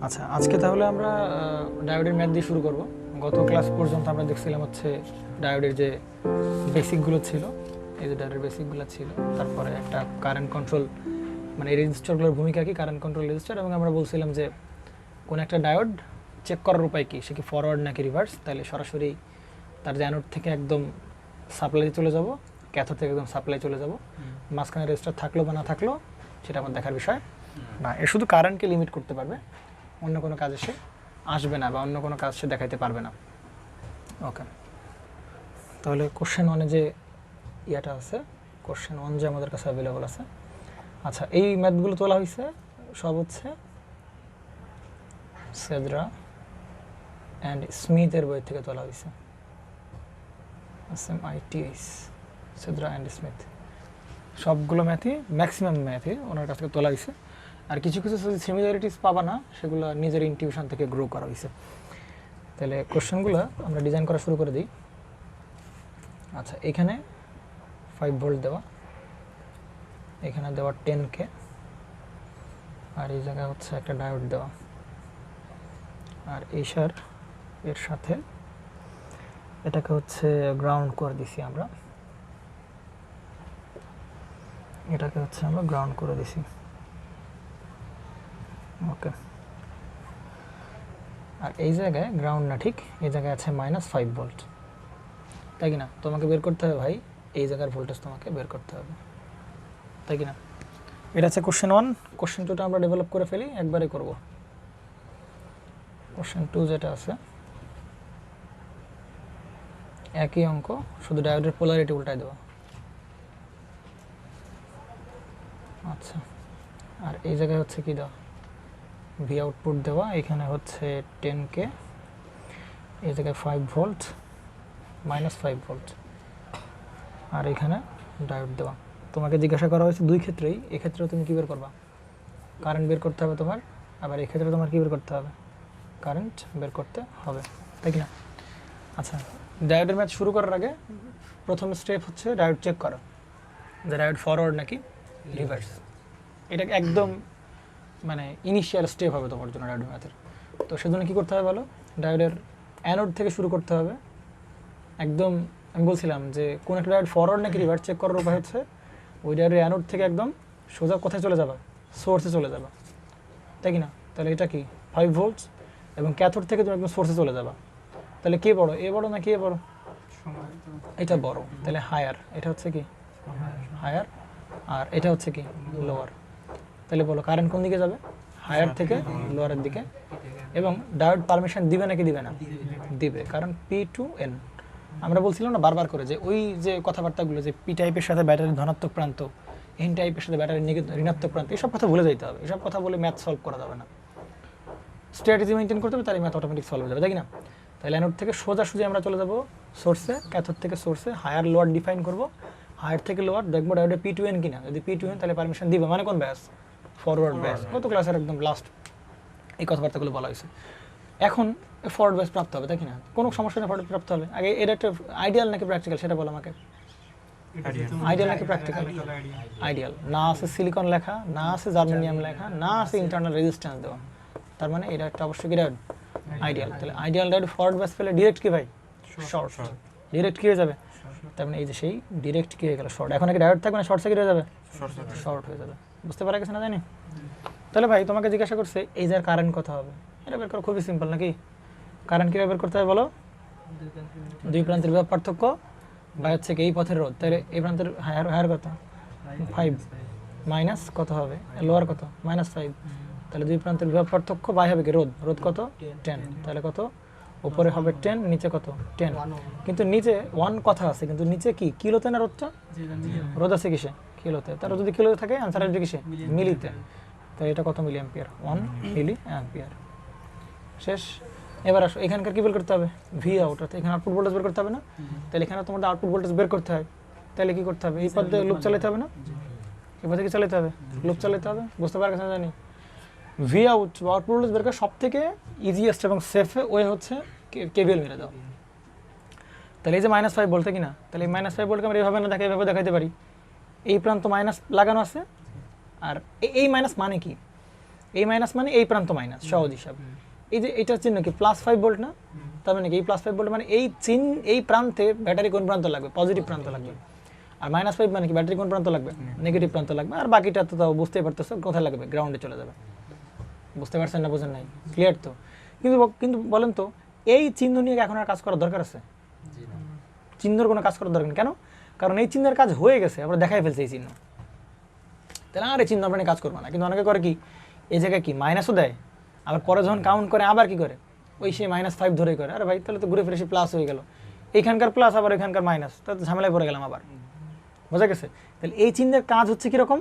আচ্ছা, আজকে তাহলে আমরা ডায়োডের ম্যাথ দিয়ে শুরু করব। গত ক্লাস পর্যন্ত আমরা দেখছিলাম হচ্ছে ডায়োডের যে বেসিকগুলো ছিল, এই যে ডায়োডের বেসিকগুলো ছিল, তারপরে একটা কারেন্ট কন্ট্রোল, মানে এই রেজিস্টারগুলোর ভূমিকা কি, কারেন্ট কন্ট্রোল রেজিস্টার, এবং আমরা বলছিলাম যে কোন একটা ডায়োড চেক করার উপায় কি, সে কি ফরওয়ার্ড নাকি রিভার্স। তাহলে সরাসরি তার যে অ্যানোড থেকে একদম সাপ্লাই চলে যাব, ক্যাথোড থেকে একদম সাপ্লাই চলে যাব, মাঝখানে রেজিস্টার থাকলো বা না থাকলো সেটা আমার দেখার বিষয় না। এ শুধু কারেন্টকে লিমিট করতে পারবে, অন্য কোনো কাজে সে আসবে না বা অন্য কোনো কাজ সে দেখাইতে পারবে না। ওকে, তাহলে কোশ্চেন ওয়ানে যে ইয়াটা আছে, কোশ্চেন ওয়ান যে আমাদের কাছে অ্যাভেলেবল আছে। আচ্ছা, এই ম্যাথগুলো তোলা হয়েছে সব হচ্ছে সেদ্রা অ্যান্ড স্মিথের বই থেকে তোলা হয়েছে। SMITS, সেদ্রা অ্যান্ড স্মিথ, সবগুলো ম্যাথই, ম্যাক্সিমাম ম্যাথই ওনার কাছ থেকে তোলা হয়েছে। আর কিছু কিছু সিমিলারিটিস পাবা না, সেগুলো নিজের ইনটিউশন থেকে গ্রো করা হয়েছে। তাহলে কোশ্চেনগুলো আমরা ডিজাইন করা শুরু করে দিই। আচ্ছা, এখানে 5 ভোল্ট দেওয়া, এখানে দেওয়া 10K, আর এই জায়গায় হচ্ছে একটা ডায়োড দেওয়া, আর এর সাথে এটাকে হচ্ছে গ্রাউন্ড করে দিছি আমরা, এটাকে হচ্ছে আমরা গ্রাউন্ড করে দিছি। ওকে, আর এই জায়গায় গ্রাউন্ড না, ঠিক এই জায়গায় আছে -5 ভোল্ট, তাই কি না? তোমাকে বের করতে হবে ভাই, এই জায়গার ভোল্টেজ তোমাকে বের করতে হবে, তাই কি না? এটা হচ্ছে কোশ্চেন ওয়ান। কোশ্চেন টুটা আমরা ডেভেলপ করে ফেলি, একবারে করব। কোশ্চেন টু যেটা আছে, একই অঙ্ক, শুধু ডায়োডের পোলারিটি উল্টায় দেওয়া। আচ্ছা, আর এই জায়গায় হচ্ছে কি দেওয়া, ভি আউটপুট দেওয়া, এখানে হচ্ছে 10K, এই জায়গায় 5 ভোল্ট, -5 ভোল্ট, আর এখানে ডায়োড দেওয়া। তোমাকে জিজ্ঞাসা করা হয়েছে দুই ক্ষেত্রেই, এক্ষেত্রেও তুমি কী বের করবা, কারেন্ট বের করতে হবে তোমার, আবার এক্ষেত্রে তোমার কী বের করতে হবে, কারেন্ট বের করতে হবে, তাই কি না? আচ্ছা, ডায়োডের ম্যাথ শুরু করার আগে প্রথম স্টেপ হচ্ছে ডায়োড চেক করা, যে ডায়োড ফরওয়ার্ড নাকি রিভার্স। এটা একদম মানে ইনিশিয়াল স্টেপ হবে তোমার জন্য ডায়োড ম্যাথের। তো সেজন্য কী করতে হবে বলো, ডায়োডের অ্যানোড থেকে শুরু করতে হবে একদম। আমি বলছিলাম যে কোন একটা ডায়োড ফরওয়ার্ড নাকি রিভার্স চেক করার উপায় হচ্ছে ওই ডায়োডের অ্যানোড থেকে একদম সোজা কোথায় চলে যাবা, সোর্সে চলে যাবা, তাই কি না? তাহলে এটা কি 5 ভোল্টস, এবং ক্যাথোড থেকে তুমি একদম সোর্সে চলে যাবা। তাহলে কে বড়, এ বড় নাকি এ বড়? এটা বড়, তাহলে হায়ার। এটা হচ্ছে কি হায়ার, আর এটা হচ্ছে কি লোয়ার। তাহলে বলো কারেন্ট কোন দিকে যাবে, হায়ার থেকে লোয়ারের দিকে। এবং ডায়োড পারমিশন দিবে নাকি দিবে না? দিবে, কারণ P to N। আমরা বলছিলাম না বারবার করে যে ওই যে কথাবার্তাগুলো, যে পি টাইপের সাথে ব্যাটারির ধনাত্মক প্রান্ত, এন টাইপের সাথে ব্যাটারির ঋণাত্মক প্রান্ত, এসব কথা ভুলে যেতে হবে। এসব কথা বলে ম্যাথ সলভ করা যাবে না, স্ট্র্যাটেজি মেনটেন করতে হবে, তাহলে ম্যাথ অটোমেটিক সলভ হয়ে যাবে, তাই না? তাহলে অ্যানোড থেকে সোজাসুজি আমরা চলে যাব সোর্সে, ক্যাথোড থেকে সোর্সে, হায়ার লোয়ার ডিফাইন করব, হায়ার থেকে লোয়ার দেখবো ডায়োডে P to N কিনা। যদি P to N তাহলে পারমিশন দিবে, মানে কোন ব্যাস, ফরওয়ার্ড ব্যাস। গত ক্লাসের একদম লাস্ট এই কথাবার্তাগুলো বলা হয়েছে। এখন ফরওয়ার্ড ব্যাস প্রাপ্ত হবে, তাই কি না? কোনো সমস্যা নেই, ফরওয়ার্ড প্রাপ্ত হবে। আগে এটা একটা আইডিয়াল নাকি প্র্যাকটিক্যাল সেটা বলো আমাকে। আইডিয়াল নাকি প্র্যাকটিক্যাল? আইডিয়াল। না আছে সিলিকন লেখা, না আছে জার্মেনিয়াম লেখা, না আছে ইন্টারনাল রেজিস্ট্যান্স দেওয়া, তার মানে এটা একটা অবশ্যই কি ডায়োড আইডিয়াল। তাহলে আইডিয়াল ডায়োড ফরওয়ার্ড ব্যাস পেলে ডিরেক্ট কি ভাই, শর্ট। ডিরেক্ট কি হয়ে যাবে, তার মানে এই যে সেই ডিরেক্ট কি হয়ে গেল, শর্ট। এখন কি ডায়োড থাকবে না শর্ট সার্কিট হয়ে যাবে, শর্ট হয়ে যাবে। বুঝতে পারা গেছে না জানি? তাহলে ভাই তোমাকে জিজ্ঞাসা করছে এই যে কারেন্ট কত হবে, এটা বের করা খুবই সিম্পল নাকি? কারেন্ট কীভাবে বের করতে হবে বলো, দুই প্রান্তের বিভব পার্থক্য বা হচ্ছে কি এই পথের রোধ। তাহলে এই প্রান্তের হায়ার কত, 5, মাইনাস কত হবে লোয়ার কত, -5। তাহলে দুই প্রান্তের বিভব পার্থক্য বাই হবে কি রোধ কত, 10। তাহলে কত, উপরে হবে 10, নিচে কত 10। কিন্তু নিচে 1 কথা আছে, কিন্তু নিচে কি কিলোতে না রোধটা, রোধ আছে কিসে, কিলোতে। তার যদি কিলোতে থাকে আনসার আসবে কিসে, মিলিতে। তাহলে এটা কত মিলি অ্যাম্পিয়ার, 1 মিলি অ্যাম্পিয়ার। শেষ। এবার আসো, এখানকার কি বের করতে হবে, ভি আউট, অর্থাৎ এখানে আউটপুট ভোল্টেজ বের করতে হবে না? তাহলে এখানে তোমাদের আউটপুট ভোল্টেজ বের করতে হয়, তাহলে কি করতে হবে, এই পথে লুপ চালাতে হবে না? এই পথে কি চালাতে হবে, লুপ চালাতে হবে। বুঝতে পারছ না জানি? ভি আউট বা আউটপুট ভোল্টেজ বের করার সব থেকে ইজিয়েস্ট এবং সেফ ওয়ে হচ্ছে কেভিএল মেরে দাও। তাহলে এই যে -5 বলতে কি না, তাহলে এই -5 ভোল্টকে আমরা এইভাবে না দেখে এইভাবে দেখাইতে পারি। এই প্রান্ত মাইনাস লাগানো আছে, আর এই মাইনাস মানে কি, এই মাইনাস মানে এই প্রান্ত মাইনাস, সহজ হিসাব। এই যে এটার চিহ্ন কি +5 ভোল্ট না, তার মানে কি এই +5 ভোল্ট মানে এই প্রান্তে ব্যাটারি কোন প্রান্ত লাগবে, পজিটিভ প্রান্ত লাগবে। আর -5 মানে কি ব্যাটারি কোন প্রান্ত লাগবে, নেগেটিভ প্রান্ত লাগবে। আর বাকিটা তো তাও বুঝতেই পারতেছো কোথায় লাগবে, গ্রাউন্ডে চলে যাবে। বুঝতে পারছেন না, বোঝেন নাই, ক্লিয়ার তো? কিন্তু বলেন তো এই চিহ্ন নিয়ে এখন আর কাজ করার দরকার আছে? চিহ্নের কোনো কাজ করার দরকার নেই। কেন? কারণ এই চিহ্নের কাজ হয়ে গেছে, আমরা দেখাই ফেলছি এই চিহ্ন। তাহলে আর এই চিহ্ন আমরা কাজ করবো না। কিন্তু অনেকে করে কি, এই জায়গায় কি মাইনাসও দেয়, আবার পরে যখন কাউন্ট করে আবার কি করে, ওই সে -5 ধরেই করে। আরে ভাই তাহলে তো ঘুরে ফিরে সে প্লাস হয়ে গেল, এইখানকার প্লাস আবার এখানকার মাইনাস, তাহলে তো ঝামেলায় পড়ে গেলাম আবার। বোঝা গেছে? তাহলে এই চিহ্নের কাজ হচ্ছে কীরকম,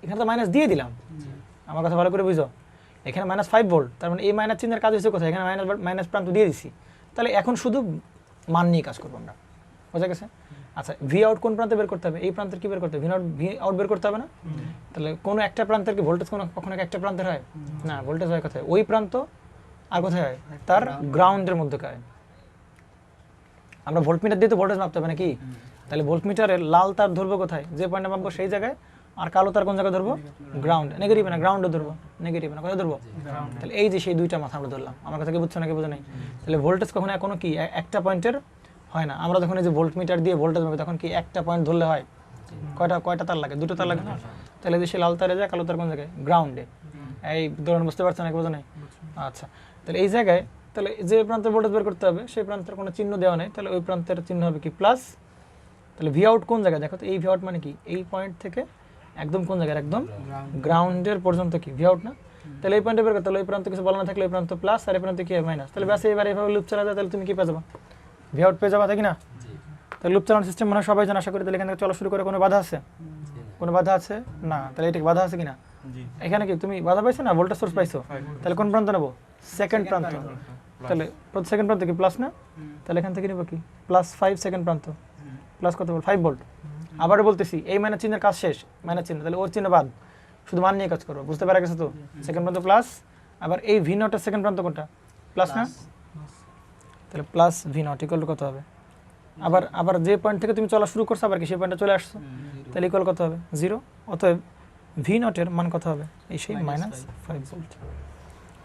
এখানে তো মাইনাস দিয়ে দিলাম, আমার কথা ভালো করে বুঝো, এখানে -5 ভোল্ট, তার মানে এই মাইনাস চিহ্নের কাজ হচ্ছে কোথায়, এখানে মাইনাস প্রান্ত দিয়ে দিছি। তাহলে এখন শুধু মান নিয়ে কাজ করবো আমরা। বোঝা গেছে? আচ্ছা, ভি আউট কোন প্রান্তে বের করতে হবে, এই প্রান্তের কি বের করতে হবে, ভি আউট বের করতে হবে না? তাহলে কোনো একটা প্রান্তের কি ভোল্টেজ কখনো একটা প্রান্তের হয় না, ভোল্টেজ হয় কোথায়, ওই প্রান্ত আর কোথায় হয়, তার গ্রাউন্ডের মধ্যকার। আমরা ভোল্টমিটার দিয়ে তো ভোল্টেজ মাপতে হবে নাকি? তাহলে ভোল্টমিটারের লাল তার ধরবো কোথায়, যে পয়েন্টে মাপবো সেই জায়গায়, আর কালো তার কোন জায়গায় ধরবো, গ্রাউন্ড। নেগেটিভ না, গ্রাউন্ডে ধরবো, নেগেটিভ না, কোথায় ধরবো? তাহলে এই যে সেই দুইটা মাথা আমরা ধরলাম, আমার কথা কি বুঝছো নাকি বোঝো নাই? তাহলে ভোল্টেজ কখনো কোনো কি একটা পয়েন্টের হয় না। আমরা যখন এই যে ভোল্টমিটার দিয়ে ভোল্টেজ মাপি তখন কি একটা পয়েন্ট ধরলে হয়, কয়টা তার লাগে, দুটো তার লাগে না? তাহলে যে সে লাল তারে যায়, কালো তার কোন জায়গায়, গ্রাউন্ডে। এই ধরুন, বুঝতে পারছো নাকি বোঝো নাই? আচ্ছা, তাহলে এই জায়গায় তাহলে যে প্রান্তের ভোল্টেজ বের করতে হবে সেই প্রান্তের কোনো চিহ্ন দেওয়া নেই, তাহলে ওই প্রান্তের চিহ্ন হবে কি প্লাস। তাহলে ভি আউট কোন জায়গায় দেখো তো, এই ভি আউট মানে কি এই পয়েন্ট থেকে একদম কোন জায়গায়, একদম গ্রাউন্ডের পর্যন্ত কি ভি আউট না? তাহলে এই পয়েন্টে বের করতে, তাহলে ওই প্রান্ত কিছু বলা না থাকলে ওই প্রান্ত প্লাস আর এই প্রান্ত কি মাইনাস। তাহলে ব্যাস এবার এইভাবে লুপ চালা যায়, তাহলে তুমি কি পেয়ে যাবা, ভি আউট পেয়ে যাবা, তাই কি না? তাহলে লুপ চালানোর সিস্টেম মনে হয় সবাই জানা, আশা করি। তাহলে এখান থেকে চলা শুরু করে কোনো বাধা আছে, কোনো বাধা আছে না? তাহলে এটা বাধা আছে কিনা, এখানে কি তুমি বাধা পাইছো না, ভোল্টেজ সোর্স পাইছো, তাহলে কোন প্রান্ত নেবো, সেকেন্ড প্রান্ত। তাহলে সেকেন্ড প্রান্ত কি প্লাস না, তাহলে এখান থেকে নেবো কি +5 সেকেন্ড প্রান্ত, প্লাস কত বল 5 ভোল্ট। আবার বলতেছি এই মাইনাস চিহ্নের কাজ শেষ, মাইনাস চিহ্ন, তাহলে ওর চিহ্ন বাদ, শুধু মান নিয়ে কাজ করবো। বুঝতে পারা গেছে তো? সেকেন্ড প্রান্ত প্লাস, আবার এই ভি নটের সেকেন্ড প্রান্ত কোনটা, প্লাস না? তাহলে প্লাস ভি নট ইকুয়াল কত হবে, আবার যে পয়েন্ট থেকে তুমি চলা শুরু করছো আবার কি সেই পয়েন্টে চলে আসছো, তাহলে ইকুয়াল কত হবে, 0। অতএব ভি নটের মান কত হবে, এই সেই -5 ভোল্ট।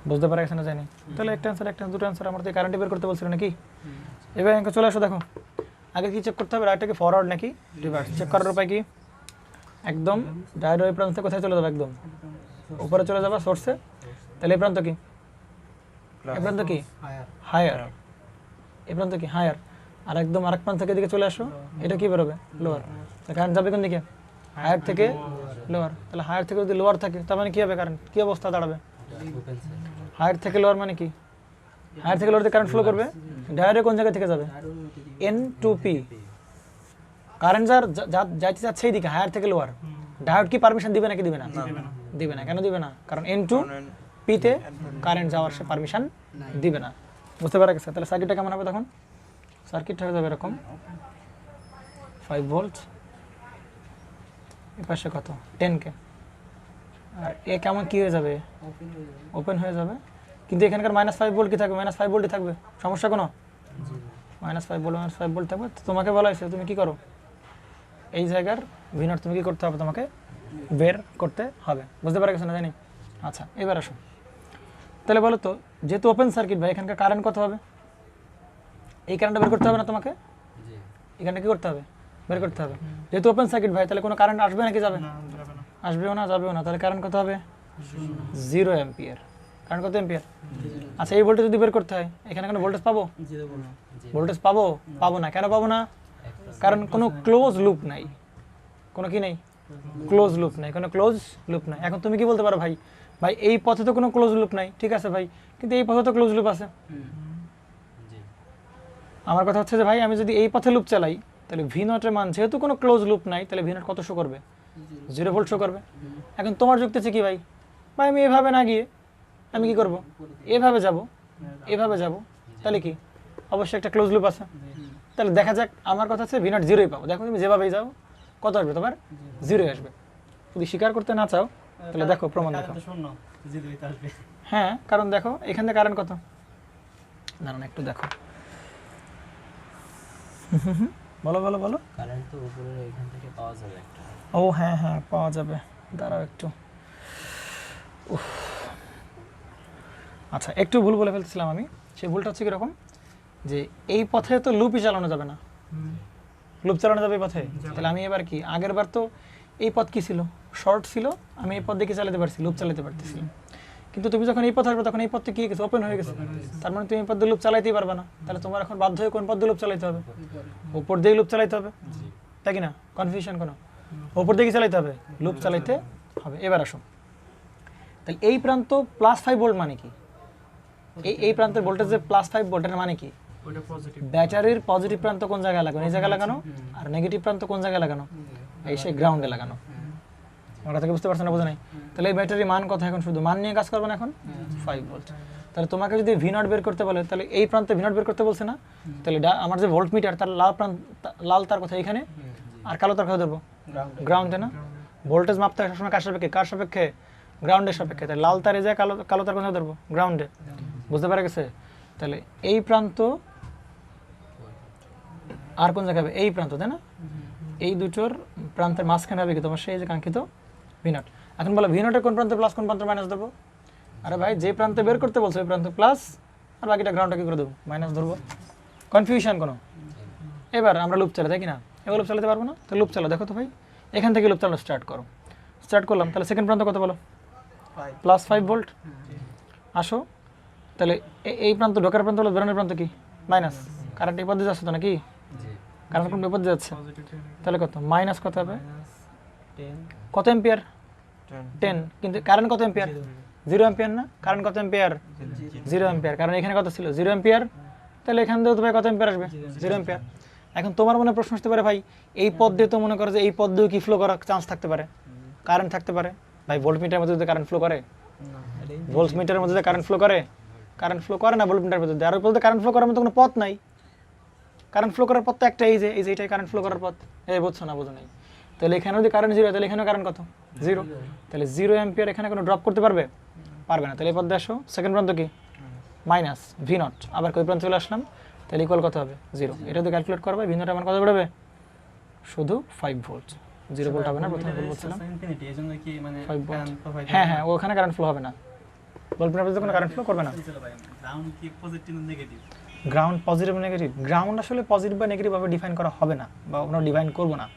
বুঝতে পারা গেছে না জানি? তাহলে একটা অ্যান্সার, দুটো অ্যান্সার। আমরা তো কারেন্ট বের করতে বলছিল নাকি? এবার অঙ্ক চলে আসো, দেখো আগে কি চেক করতে হবে, রাইটটা কি ফরওয়ার্ড নাকি রিভার্স। চেক করার উপায় কি, একদম ডাইরেক্ট ওই প্রান্ত কোথায় চলে যাবে, একদম উপরে চলে যাবে সোর্সে। তাহলে এই প্রান্ত কি, এই প্রান্ত কি হায়ার, এই প্রান্ত কি হায়ার, আর একদম আরেক প্রান্ত থেকে দিকে চলে আসো, এটা কি বেরোবে, লোয়ার। কারেন্ট যাবে কোন দিকে, হায়ার থেকে লোয়ার। তাহলে হায়ার থেকে যদি লোয়ার থাকে তার মানে কি হবে, কারেন্ট কি অবস্থা দাঁড়াবে, হায়ার থেকে লোয়ার মানে কি, হায়ার থেকে লোয়ার দিকে কারেন্ট ফ্লো করবে, ডাইরেক্ট কোন জায়গা থেকে যাবে, N2P। কারেন্ট যাইতে যাচ্ছে এই দিকে, হায়ার থেকে লোয়ার। ডায়োড কি পারমিশন দিবে নাকি দিবে না, দিবে না। কেন দিবে না, কারণ N2P তে কারেন্ট যাওয়ার সে পারমিশন দিবে না। বুঝতে পারা গেছে? তাহলে সার্কিটটা কেমন হবে তখন, সার্কিটটা হয়ে যাবে এরকম 5 ভোল্ট, এই পাশে কত 10K, আর এ কেমন কি হয়ে যাবে, ওপেন হয়ে যাবে। কিন্তু এখানকার -5 ভোল্ট কি থাকবে, -5 ভোল্টই থাকবে, সমস্যা কোনো, -5 ভোল্ট থাকবে। তো তোমাকে বলা হয়েছে তুমি কি করো, এই জায়গার ভি নট তুমি কি করতে হবে, তোমাকে বের করতে হবে। বুঝতে পারা গেছে না জানি? আচ্ছা, এবার আসো, তাহলে বলো তো যেহেতু ওপেন সার্কিট ভাই, এখানকার কারেন্ট কত হবে, এই কারেন্টটা বের করতে হবে না তোমাকে, এখানটা কি করতে হবে, বের করতে হবে। যেহেতু ওপেন সার্কিট ভাই, তাহলে কোনো কারেন্ট আসবে নাকি যাবে, আসবেও না যাবেও না, তাহলে কারেন্ট কত হবে, 0 অ্যাম্পিয়ার। কারেন্ট কত অ্যাম্পিয়ার? আচ্ছা, এই ভোল্টেজ যদি বের করতে হয়, এখানে কোনো ভোল্টেজ পাবো, ভোল্টেজ পাবো না। কেন পাবো না, কারণ কোনো ক্লোজ লুপ নাই, কোনো কি নেই, ক্লোজ লুপ নাই, কোনো ক্লোজ লুপ নাই। এখন তুমি কি বলতে পারো, ভাই এই পথে তো কোনো ক্লোজ লুপ নাই, ঠিক আছে ভাই, কিন্তু এই পথে তো ক্লোজ লুপ আছে। আমার কথা হচ্ছে যে ভাই আমি যদি এই পথে লুপ চালাই, তাহলে ভি নটের মান যেহেতু কোনো ক্লোজ লুপ নাই, তাহলে ভি নট কত শো করবে, 0 ভোল্ট শো করবে। এখন তোমার যুক্তি আছে কি ভাই আমি এভাবে না গিয়ে আমি কি করব, এভাবে যাব, তাহলে কি অবশ্যই একটা ক্লোজ লুপ আছে। তাহলে দেখা যাক, আমার কথা হচ্ছে ভি নট 0ই পাবো। দেখো তুমি যেভাবেই যাও কত আসবে, তোমার 0 আসবে। যদি স্বীকার করতে না চাও তাহলে দেখো প্রমাণ দেখো, হ্যাঁ, কারণ দেখো এখান থেকে কারেন্ট কত, দাঁড়ান একটু দেখো, বলো কারেন্ট তো উপরে এখান থেকে পাওয়া যাবে একটা, ও হ্যাঁ পাওয়া যাবে, দাঁড়াও একটু, আচ্ছা একটু ভুল বলে ফেলছিলাম আমি, সেই ভুলটা হচ্ছে কীরকম, যে এই পথে তো লুপই চালানো যাবে না, লুপ চালানো যাবে এই পথে, তাহলে আমি এবার কি, আগের বার তো এই পথ কি ছিল, শর্ট ছিল, আমি এই পথ দেখে চালাতে পারছি, লুপ চালাতে পারতেছি, কিন্তু তুমি যখন এই পথে আসবে তখন এই পথটি কি হয়ে গেছে, ওপেন হয়ে গেছে, তার মানে তুমি এই পথ দিয়ে লুপ চালাইতেই পারবে না, তাহলে তোমার এখন বাধ্য হয়ে কোন পথ দিয়ে লুপ চালাইতে হবে, উপর দিয়ে লুপ চালাইতে হবে, তাই কি না, কনফিউশন কোনো, উপর দিকে চালাইতে হবে, লুপ চালাইতে হবে। এবার আসো, তাহলে এই প্রান্ত +5 ভোল্ট মানে কি, এই প্রান্তের ভোল্টেজ যে +5 ভোল্টের মানে কি, ওটা পজিটিভ। ব্যাটারির পজিটিভ প্রান্ত কোন জায়গায় লাগানো, এই জায়গায় লাগানো, আর নেগেটিভ প্রান্ত কোন জায়গায় লাগানো, এই সেই গ্রাউন্ডে লাগানো। ওটা থেকে বুঝতে পারছেন না, বোঝা নাই? তাহলে এই ব্যাটারির মান কত, এখন শুধু মান নিয়ে কাজ করবে না, এখন 5 ভোল্ট। তাহলে তোমাকে যদি V0 বের করতে বলে, তাহলে এই প্রান্তে V0 বের করতে বলছে না, তাহলে আমার যে ভোল্ট মিটার তার লাল তার কথা এখানে, আর কালো তার কথা ধরবো গ্রাউন্ডে না, ভোল্টেজ মাপতে হয় সবসময় কার সাপেক্ষে, কার সাপেক্ষে, গ্রাউন্ডের সাপেক্ষে, তাহলে লাল তারে যায়, কালো তার কথা ধরবো গ্রাউন্ডে, বুঝতে পারা গেছে? তাহলে এই প্রান্ত আর কোন জায়গায় হবে, এই প্রান্ত, তাই না, এই দুটোর প্রান্তের মাঝখানে হবে কি তোমার সেই যে কাঙ্ক্ষিত V0। এখন বলো V0 এর কোন প্রান্তে প্লাস, কোন প্রান্তে মাইনাস দেবো, আরে ভাই যে প্রান্তে বের করতে বলছো ওই প্রান্তে প্লাস, আর বাকিটা গ্রাউন্ডটা কি করে দেবো, মাইনাস ধরবো, কনফিউশন কোনো। এবার আমরা লুপ চালাই, তাই কি না, এবার লুপ চালাতে পারবো না, তো লুপ চালাও, দেখো তো ভাই এখান থেকে লুপ চালানো স্টার্ট করো, স্টার্ট করলাম, তাহলে সেকেন্ড প্রান্ত কত বলো, +5 ভোল্ট। আসো, তাহলে এই প্রান্ত ঢোকার প্রান্ত হলো, বেরোনোর প্রান্ত কি মাইনাস, কারেন্ট এই পথে যাচ্ছে তো নাকি, কারেন্ট কোন বিপদে যাচ্ছে, তাহলে কত মাইনাস কত হবে, কত এম্পিয়ার, 10, কিন্তু কারেন্ট কত এম্পিয়ার, 0 এম্পিয়ার না, কারেন্ট কত এম্পিয়ার, 0 এম্পিয়ার, কারণ এখানে কত ছিল 0 এম্পিয়ার, তাহলে এখান থেকে তো ভাই কত এম্পিয়ার আসবে, 0 এম্পিয়ার। এখন তোমার মনে প্রশ্ন আসতে পারে, ভাই এই পথ দিয়ে তো মনে করো যে এই পথ দিয়ে কি ফ্লো করার চান্স থাকতে পারে, কারেন্ট থাকতে পারে, ভাই ভোল্ট মিটারের মধ্যে যদি কারেন্ট ফ্লো করে, ভোল্ট মিটারের মধ্যে কারেন্ট ফ্লো করে, কারেন্ট ফ্লো করে না ভোল্ট মিটারের মধ্যে, আর বলতে কারেন্ট ফ্লো করার মতো কোনো পথ নাই, কারেন্ট ফ্লো করার পথ তো একটা, এই যে এইটাই কারেন্ট ফ্লো করার পথ, এই বুঝছো না, বোঝো নাই? তাহলে এখানে যদি কারেন্ট 0, তাহলে এখানেও কারেন্ট কত, 0, তাহলে 0 এম্পিয়ার এখানে কোনো ড্রপ করতে পারবে, পারবে না, তাহলে এই পথে আসো, সেকেন্ড প্রান্ত কি মাইনাস V0, আবার কই প্রান্ত চলে আসলাম, তাহলে ইকুয়াল কত হবে 0, এটা তো ক্যালকুলেট করবে, V0 আমার কত বেরোবে, শুধু 5 ভোল্ট, 0 ভোল্ট হবে না, প্রথমে ভুল বলছিলাম, 5 ভোল্ট, হ্যাঁ হ্যাঁ, ওখানে কারেন্ট ফ্লো হবে না, ভোল্ট মিটারে কোনো কারেন্ট ফ্লো করবে না। গ্রাউন্ড কি পজিটিভ না negative? Ground positive negative, ground আসলে পজিটিভ বা নেগেটিভ ভাবে ডিফাইন করা হবে না, বা আমরা ডিফাইন করব না,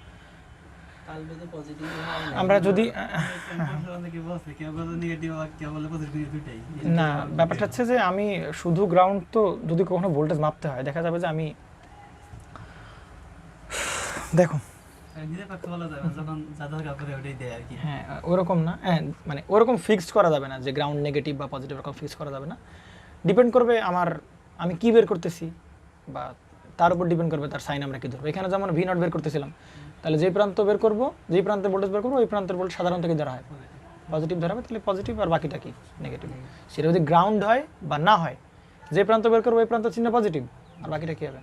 কালবে পজিটিভ আমরা যদি অনেকে বলছে কেউ বলে নেগেটিভ আর কেউ বলে পজিটিভ, দুটাই না, ব্যাপারটা হচ্ছে যে আমি শুধু গ্রাউন্ড, তো যদি কখনো ভোল্টেজ মাপতে হয় দেখা যাবে যে আমি দেখো নিজের পক্ষে বলা যাবে যখন যা দরকার পড়ে ওটাই দেয় আর কি। হ্যাঁ ওরকম না, হ্যাঁ মানে ওরকম ফিক্সড করা যাবে না যে গ্রাউন্ড নেগেটিভ বা পজিটিভ, এরকম ফিক্স করা যাবে না, ডিপেন্ড করবে আমি কি বের করতেছি, বা তার উপর ডিপেন্ড করবে তার সাইন আমরা কি ধরবো। এখানে যেমন V0 বের করতেছিলাম, তাহলে যে প্রান্ত বের করবো, যেই প্রান্তে ভোল্টেজ বের করবো, ওই প্রান্তের ভোল্টেজ সাধারণত কি ধরা হয়, পজিটিভ ধরা হবে, তাহলে পজিটিভ, আর বাকিটা কি নেগেটিভ। সেটা যদি গ্রাউন্ড হয় বা না হয়, যে প্রান্ত বের করবো ওই প্রান্ত চিহ্ন পজিটিভ, আর বাকিটা কি হবে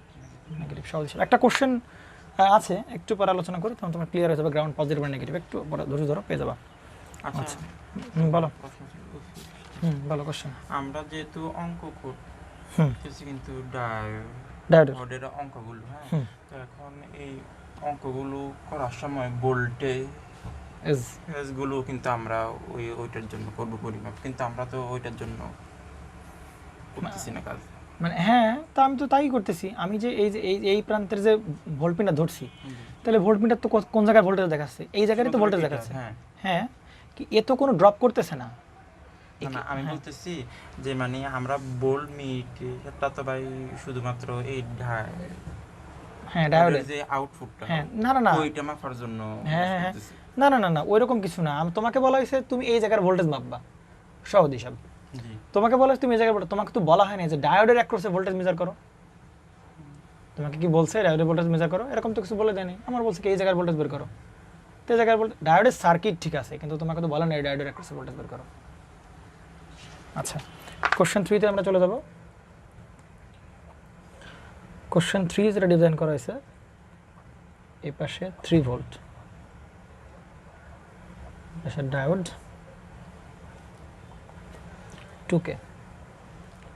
নেগেটিভ। সহজ হিসাব। একটা কোশ্চেন আছে, একটু পরে আলোচনা করি, তখন তোমার ক্লিয়ার হয়ে যাবে গ্রাউন্ড পজিটিভ আর নেগেটিভ, একটু পরে ধরো পেয়ে যাবা। আচ্ছা বলো, বলো কোশ্চেন। আমরা যেহেতু অঙ্ক করতেছি কিন্তু ডায়োড ডায়োডের অঙ্কগুলো, হ্যাঁ, তো এখন এই অঙ্কগুলো করার সময় ভোল্টেজ গুলো কিন্তু আমরা ওইটার জন্য করব পরিমাপ, কিন্তু আমরা তো ওইটার জন্য করতেছি না কাজ, মানে হ্যাঁ, তা আমি তো তাই করতেছি, আমি যে এই প্রান্তের যে ভোল্টমিটার ধরছি, তাহলে ভোল্টমিটার তো কোন জায়গায় ভোল্টেজ দেখাচ্ছে, এই জায়গায় তো ভোল্টেজ দেখাচ্ছে, হ্যাঁ কি এ তো কোনো ড্রপ করতেছে না। না আমি বলতেছি যে মানে আমরা ভোল্ট মিটারটা তো ভাই শুধুমাত্র এই হ্যাঁ ডায়োডের যে আউটপুটটা, হ্যাঁ না না না ওইটা মাপার জন্য, হ্যাঁ হ্যাঁ না না না না ওইরকম কিছু না, আমি তোমাকে বলা হয়েছে তুমি এই জায়গার ভোল্টেজ মাপবা, সহজ হিসাব। তোমাকে বলা হয়েছে তুমি এই জায়গার ভোল্টেজ, তোমাকে তো বলা হয় না যে ডায়োডের অ্যাক্রসে ভোল্টেজ মেজার করো, তোমাকে কি বলছে ডায়োডের ভোল্টেজ মেজার করো, এরকম তো কিছু বলে দেয়নি, আমার বলছে কি এই জায়গার ভোল্টেজ বের করো, তো এই জায়গার ভোল্টেজ, ডায়োডের সার্কিট ঠিক আছে, কিন্তু তোমাকে তো বলা নেই ডায়োডের অ্যাক্রসে ভোল্টেজ বের করো। আচ্ছা কোশ্চেন 3-তে আমরা চলে যাব। কোশ্চেন 3 যেটা ডিজাইন করা হয়েছে, এই পাশে 3 ভোল্ট, পাশে ডায়োড 2K,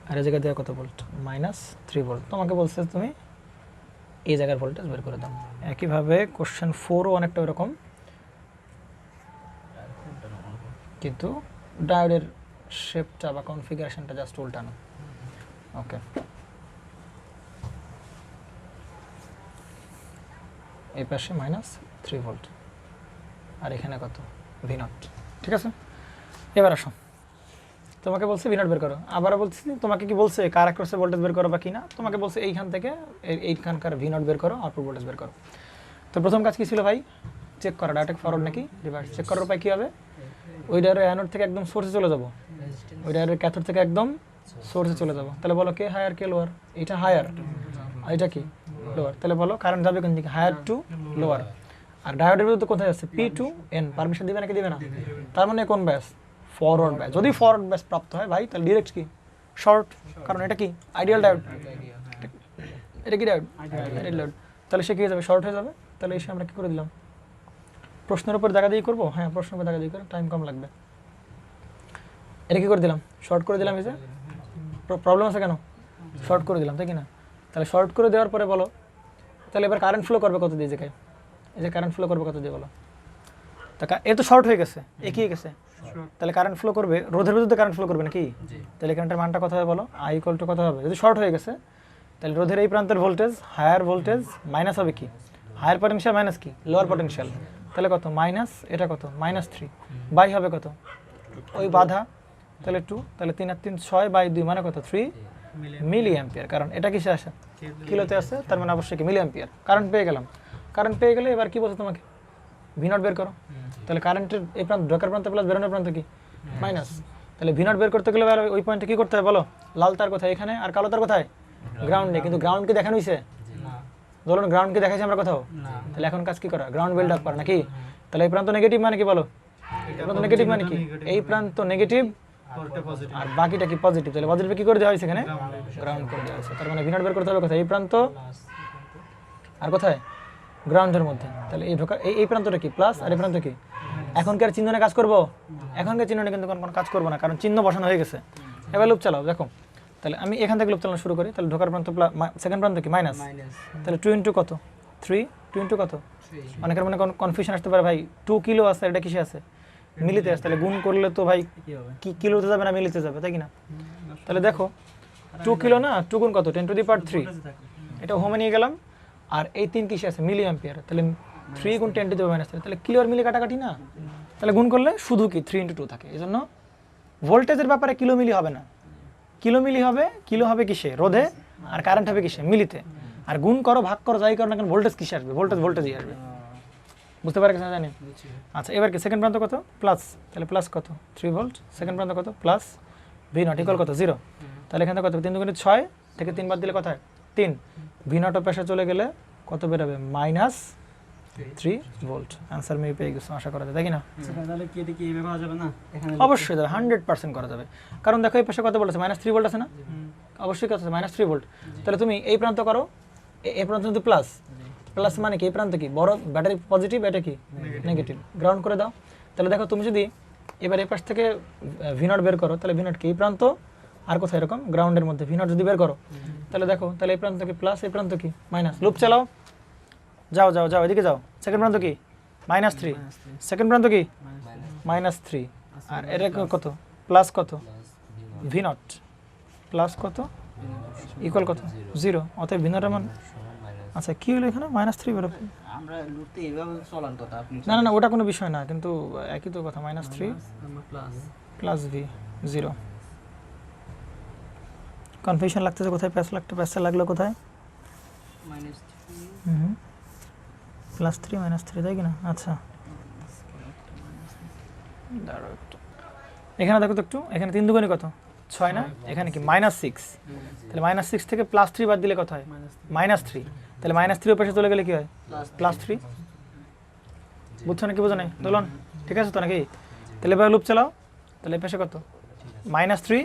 আর এই জায়গায় দেওয়া কত ভোল্ট, -3 ভোল্ট। তোমাকে বলছে তুমি এই জায়গার ভোল্টেজ বের করে দাও। একইভাবে কোশ্চেন 4ও অনেকটা ওরকম, কিন্তু ডায়োডের শেপটা বা কনফিগারেশনটা জাস্ট উল্টানো। ওকে, এই পাশে -3 ভোল্ট আর এখানে কত V0, ঠিক আছে। এবার আসো, তোমাকে বলছে V0 বের করো, আবারও বলছি তোমাকে কি বলছে কার অ্যাক্রসে ভোল্টেজ বের করো বা কিনা, তোমাকে বলছে এইখান থেকে এইখানকার V0 বের করো, আউটপুট ভোল্টেজ বের করো। তো প্রথম কাজ কি ছিল ভাই? চেক করা ডাইরেক্ট ফরওয়ার্ড নাকি রিভার্স। চেক করার উপায় কী হবে? ওই ডায়োডের অ্যানোড থেকে একদম সোর্সে চলে যাব, ওই ডায়োডের ক্যাথোড থেকে একদম সোর্সে চলে যাব। তাহলে বলো কে হায়ার কে লোয়ার? এটা হায়ার আর এটা কি লোয়ার। তাহলে বলো কারেন্ট যাবে কোন দিকে? Higher to lower. আর ডায়োডের বিরুদ্ধে কোথায় যাচ্ছে? P two N। পারমিশন দিবে নাকি দিবে না? তার মানে কোন ব্যাস? ফরওয়ার্ড ব্যাস। যদি ফরওয়ার্ড ব্যাস প্রাপ্ত হয় ভাই তাহলে ডিরেক্ট কি শর্ট, কারণ এটা কি আইডিয়াল ডায়োড, এটা কি ডায়োড? Ideal diode. তাহলে সে কি হয়ে যাবে? শর্ট হয়ে যাবে। তাহলে এসে আমরা কি করে দিলাম? প্রশ্নের উপর দেখা দিয়ে করবো? হ্যাঁ, প্রশ্নের উপর দেখা দিয়ে করে, টাইম কম লাগবে। এটা কি করে দিলাম? শর্ট করে দিলাম। এই যে প্রবলেম আছে কেন? শর্ট করে দিলাম, তাই কি না? তাহলে শর্ট করে দেওয়ার পরে বলো তাহলে এবার কারেন্ট ফ্লো করবে কত দিয়ে? জায়গায় এই যে কারেন্ট ফ্লো করবে কত দিয়ে বলো? তা এ তো শর্ট হয়ে গেছে, এ কি হয়ে গেছে? তাহলে কারেন্ট ফ্লো করবে রোধের বিরুদ্ধে, কারেন্ট ফ্লো করবে নাকি? তাহলে কারেন্টের মানটা কত হবে বলো? I = কত হবে? যদি শর্ট হয়ে গেছে তাহলে রোধের এই প্রান্তের ভোল্টেজ, হায়ার ভোল্টেজ মাইনাস হবে কি? হায়ার পটেনশিয়াল মাইনাস কি? Lower potential. তাহলে কত? মাইনাস, এটা কত? -3 বাই হবে কত? ওই বাধা, তাহলে 2, তাহলে 3 আর 3 6 বাই 2 মানে কত? 3 মিলি অ্যাম্পিয়ার। কারণ এটা কিসে আসে? কিলোতে আসে, তার মানে অবশ্যই কি মিলি অ্যাম্পিয়ার। কারেন্ট পেয়ে গেলাম। কারেন্ট পেয়ে গেলে এবার কি বলছে তোমাকে? V0 বের করো। তাহলে কারেন্টের এই প্রান্ত ঢোকার প্রান্ত প্লাস বেরোনোর প্রান্ত কি? মাইনাস। তাহলে V0 বের করতে গেলে ওই পয়েন্টে কি করতে হবে বলো? লাল তার কোথায়? এখানে। আর কালো তার কোথায়? গ্রাউন্ডে। কিন্তু গ্রাউন্ড কি দেখানো হয়েছে? ধরুন গ্রাউন্ড কি দেখাইছি আমরা কোথাও? তাহলে এখন কাজ কি করা? গ্রাউন্ড বিল্ড আপ করা নাকি? তাহলে এই প্রান্ত নেগেটিভ মানে কি বলো? এই প্রান্ত নেগেটিভ মানে কি? এই প্রান্ত নেগেটিভ আর বাকিটা কি পজিটিভ। তাহলে পজিটিভ কি করে দেওয়া হয়েছে? এখানে গ্রাউন্ড করে দেওয়া হয়েছে। তার মানে V0 বের করতে হবে কোথায়? এই প্রান্ত আর কোথায়? গ্রাউন্ডের মধ্যে। তাহলে এই ঢোকা এই প্রান্তটা কি প্লাস আর এই প্রান্ত কি? এখন কি আর চিহ্ন নিয়ে কাজ করবো? এখনকার চিহ্ন নিয়ে কিন্তু কোনো কাজ করবো না, কারণ চিহ্ন বসানো হয়ে গেছে। এবার লুপ চালাও, দেখো। তাহলে আমি এখান থেকে লুপ চালানো শুরু করি। তাহলে ঢোকার প্রান্ত সেকেন্ড প্রান্ত কি? মাইনাস। তাহলে 2 ইন্টু কত? 3। 2 ইন্টু কত? অনেকের মনে কনফিউশন আসতে পারে, ভাই 2 কিলো আছে, এটা কিসে আছে? মিলিতে আছে। তাহলে গুণ করলে তো ভাই কি কিলোতে যাবে না মিলিতে যাবে, তাই কি না? তাহলে দেখো 2 কিলো না, 2 গুণ কত? 10⁻3। এটা হোমে নিয়ে গেলাম। আর এই 3 কিসে আছে? Milliampere. তাহলে 3 গুণ 10⁻3, তাহলে কিলো আর মিলি কাটাকাটি না। তাহলে গুণ করলে শুধু কি 3 × 2 থাকে। এই জন্য ভোল্টেজের ব্যাপারে কিলো মিলি হবে না, কিলো মিলি হবে। কিলো হবে কিসে? রোধে। আর কারেন্ট হবে কিসে? মিলিতে। আর গুণ করো ভাগ করো যাই করো না কেন, ভোল্টেজ কিসে আসবে? ভোল্টেজই আসবে। বুঝতে পারে কিনা জানি? আচ্ছা, এবার কি সেকেন্ড প্রান্ত কত? প্লাস। তাহলে প্লাস কত? 3 ভোল্ট। সেকেন্ড প্রান্ত কত? প্লাস। V0 = কত? 0। তাহলে এখানে কত? 3 × 6 থেকে 3 বাদ দিলে কত হয়? 3। V0 পেশা চলে গেলে কত বেরোবে? -3 ভোল্ট। অ্যান্সার মেবি পেয়ে গেছো আশা করা যায়, তাই কি না? তাহলে কি এটা কি এইভাবে করা যাবে না? এখানে অবশ্যই যাবে, 100% করা যাবে। কারণ দেখো এই পাশে কত বলেছে? -3 ভোল্ট আছে না? অবশ্যই কত আছে? -3 ভোল্ট। তাহলে তুমি এই প্রান্ত করো, এই প্রান্ত কিন্তু প্লাস। প্লাস মানে কি? এই প্রান্ত কি? বড় ব্যাটারি পজিটিভ, এটা কি নেগেটিভ। গ্রাউন্ড করে দাও। তাহলে দেখো তুমি যদি এবার এই পাশ থেকে V0 বের করো, তাহলে V0 কি এই প্রান্ত আর কোথায় এরকম গ্রাউন্ডের মধ্যে V0 যদি বের করো, তাহলে দেখো তাহলে এই প্রান্ত কি প্লাস, এই প্রান্ত কি মাইনাস। লুপ চালাও, যাও যাও যাও, এদিকে যাও। সেকেন্ড প্রান্ত কি? -3। সেকেন্ড প্রান্ত কি? -3। আর এটা কত? প্লাস কত? V0 প্লাস কত ইকুয়াল কত? 0। অতএব V0 এর মান, আচ্ছা কি হলো এখানে? -3 বেরো। আমরা লুটতে এইভাবে চলার কথা আপনি। না না না, ওটা কোনো বিষয় না, কিন্তু একই তো কথা। -3 প্লাস V 0। কনফিউশন লাগতেছে কোথায়? প্যাস লাগলো কোথায়? -3 +3 -3, তাই কি না? আচ্ছা দাঁড়াও একটু, এখানে দেখো তো একটু। এখানে 3 দুগুণে কত? 6 না? এখানে কি? -6। তাহলে -6 থেকে +3 বাদ দিলে কত হয়? -3। তাহলে -3 পাশে চলে গেলে কি হয়? +3। বুঝছো নাকি বোঝো নাই? দোলন ঠিক আছে তো নাকি? তাহলে এবার লুপ চালাও। তাহলে এই পাশে কত? -3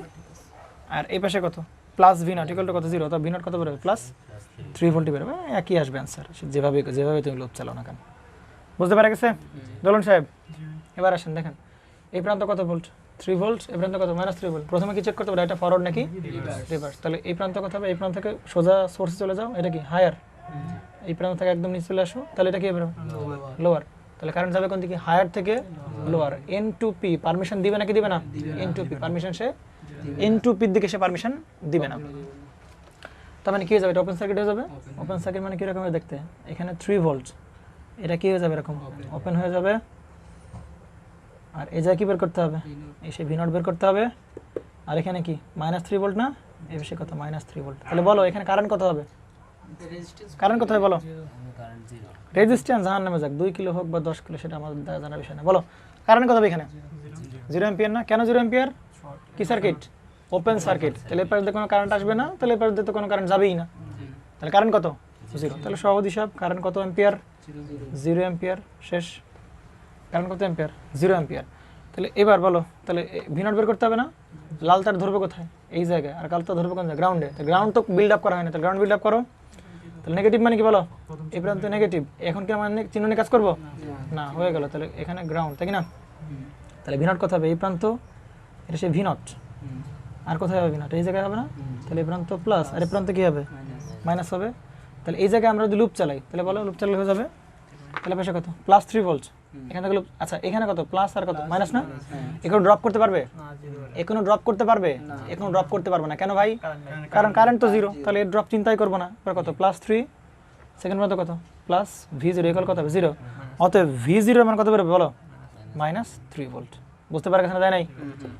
আর এই পাশে কত? প্লাস V0 = কত? 0। তো V0 কত বেরোবে? +3 ভোল্ট বেরোবে। একই আসবে অ্যান্সার, যেভাবে তুমি লুপ চালাও না কেন। বুঝতে পারা গেছে দোলন সাহেব? এবার আসেন দেখেন এই প্রান্ত কত ভোল্ট? 3 ভোল্ট। এই প্রান্ত কত? -3 ভোল্ট। প্রথমে কি চেক করতে হবে? এটা ফরওয়ার্ড নাকি রিভার্স। তাহলে এই প্রান্ত কত হবে? এই প্রান্ত থেকে সোজা সোর্সে চলে যাও, এটা কি হায়ার। এই প্রান্ত থেকে একদম নিচে চলে আসো, তাহলে এটা কি বেরোবে? লোয়ার। তাহলে কারেন্ট যাবে কোন দিকে, হায়ার থেকে lower. N to p permission দিবে নাকি দিবে না, এন টু পি পারমিশন সে এন টু পির দিকে সে পারমিশন দিবে না। তার মানে কি হয়ে যাবে, এটা ওপেন সার্কিট হয়ে যাবে। ওপেন সার্কিট মানে কীরকম হবে দেখতে, এখানে 3 ভোল্ট, এটা কি হয়ে যাবে এরকম ওপেন হয়ে যাবে। আর এই জায়গায় কি বের করতে হবে, এসে ভি নট বের করতে হবে। আর এখানে কি -3 ভোল্ট না, এই বিষয়ে কত -3 ভোল্ট। তাহলে বলো এখানে কারেন্ট কত হবে, কারেন্ট কত হবে বলো। রেজিস্ট্যান্স জাহান নামে যাক, 2 কিলো হোক বা 10 কিলো সেটা আমাদের জানার বিষয় না। বলো কারেন্ট কত হবে এখানে, 0 অ্যাম্পিয়ার না। কেন 0 অ্যাম্পিয়ার, কি সার্কিট, ওপেন সার্কিট। তাহলে এর পাশে দিয়ে কোনো কারেন্ট আসবে না, তাহলে এর পাশে দিয়ে তো কোনো কারেন্ট যাবেই না। তাহলে কারেন্ট কত, 0। তাহলে সহজ হিসাব, কারেন্ট কত অ্যাম্পিয়ার, 0 অ্যাম্পিয়ার। শেষ, কারেন্ট কত অ্যাম্পিয়ার, 0 অ্যাম্পিয়ার। তাহলে এবার বলো, তাহলে ভি নট বের করতে হবে না। লাল তার ধরবে কোথায়, এই জায়গায়, আর কালো তার ধরবে কোন জায়গায়, গ্রাউন্ডে। তো গ্রাউন্ড তো বিল্ড আপ করা হয় না, তাহলে গ্রাউন্ড বিল্ড আপ করো। তাহলে নেগেটিভ মানে কি বলো, এই প্রান্ত নেগেটিভ। এখন কি আমার চিহ্ন নিয়ে কাজ করবো না, হয়ে গেল। তাহলে এখানে গ্রাউন্ড, তাই না। তাহলে ভি নট কত হবে, এই প্রান্ত এটা সে ভি নট, আর কোথায় হবে ভি নট, এই জায়গায় হবে না। তাহলে এই প্রান্ত প্লাস, আর এই প্রান্ত কি হবে, মাইনাস হবে। তাহলে এই জায়গায় আমরা যদি লুপ চালাই, তাহলে বলো লুপ চালালে হয়ে যাবে। তাহলে পাশে কত, +3 ভোল্ট। এখানে থেকে লুপ, আচ্ছা এখানে কত, প্লাস আর কত মাইনাস না। এখানে ড্রপ করতে পারবে, এখনো ড্রপ করতে পারবে, এখনো ড্রপ করতে পারবে না। কেন ভাই, কারণ কারেন্ট তো 0। তাহলে এর ড্রপ চিন্তাই করবো না। এবার কত, +3, সেকেন্ড পর্যন্ত কত, +V0 ইকুয়াল কত হবে 0। অতএব V0 এর মান কত বেরোবে বলো, -3 ভোল্ট। বুঝতে পারার কাছে যায় নাই,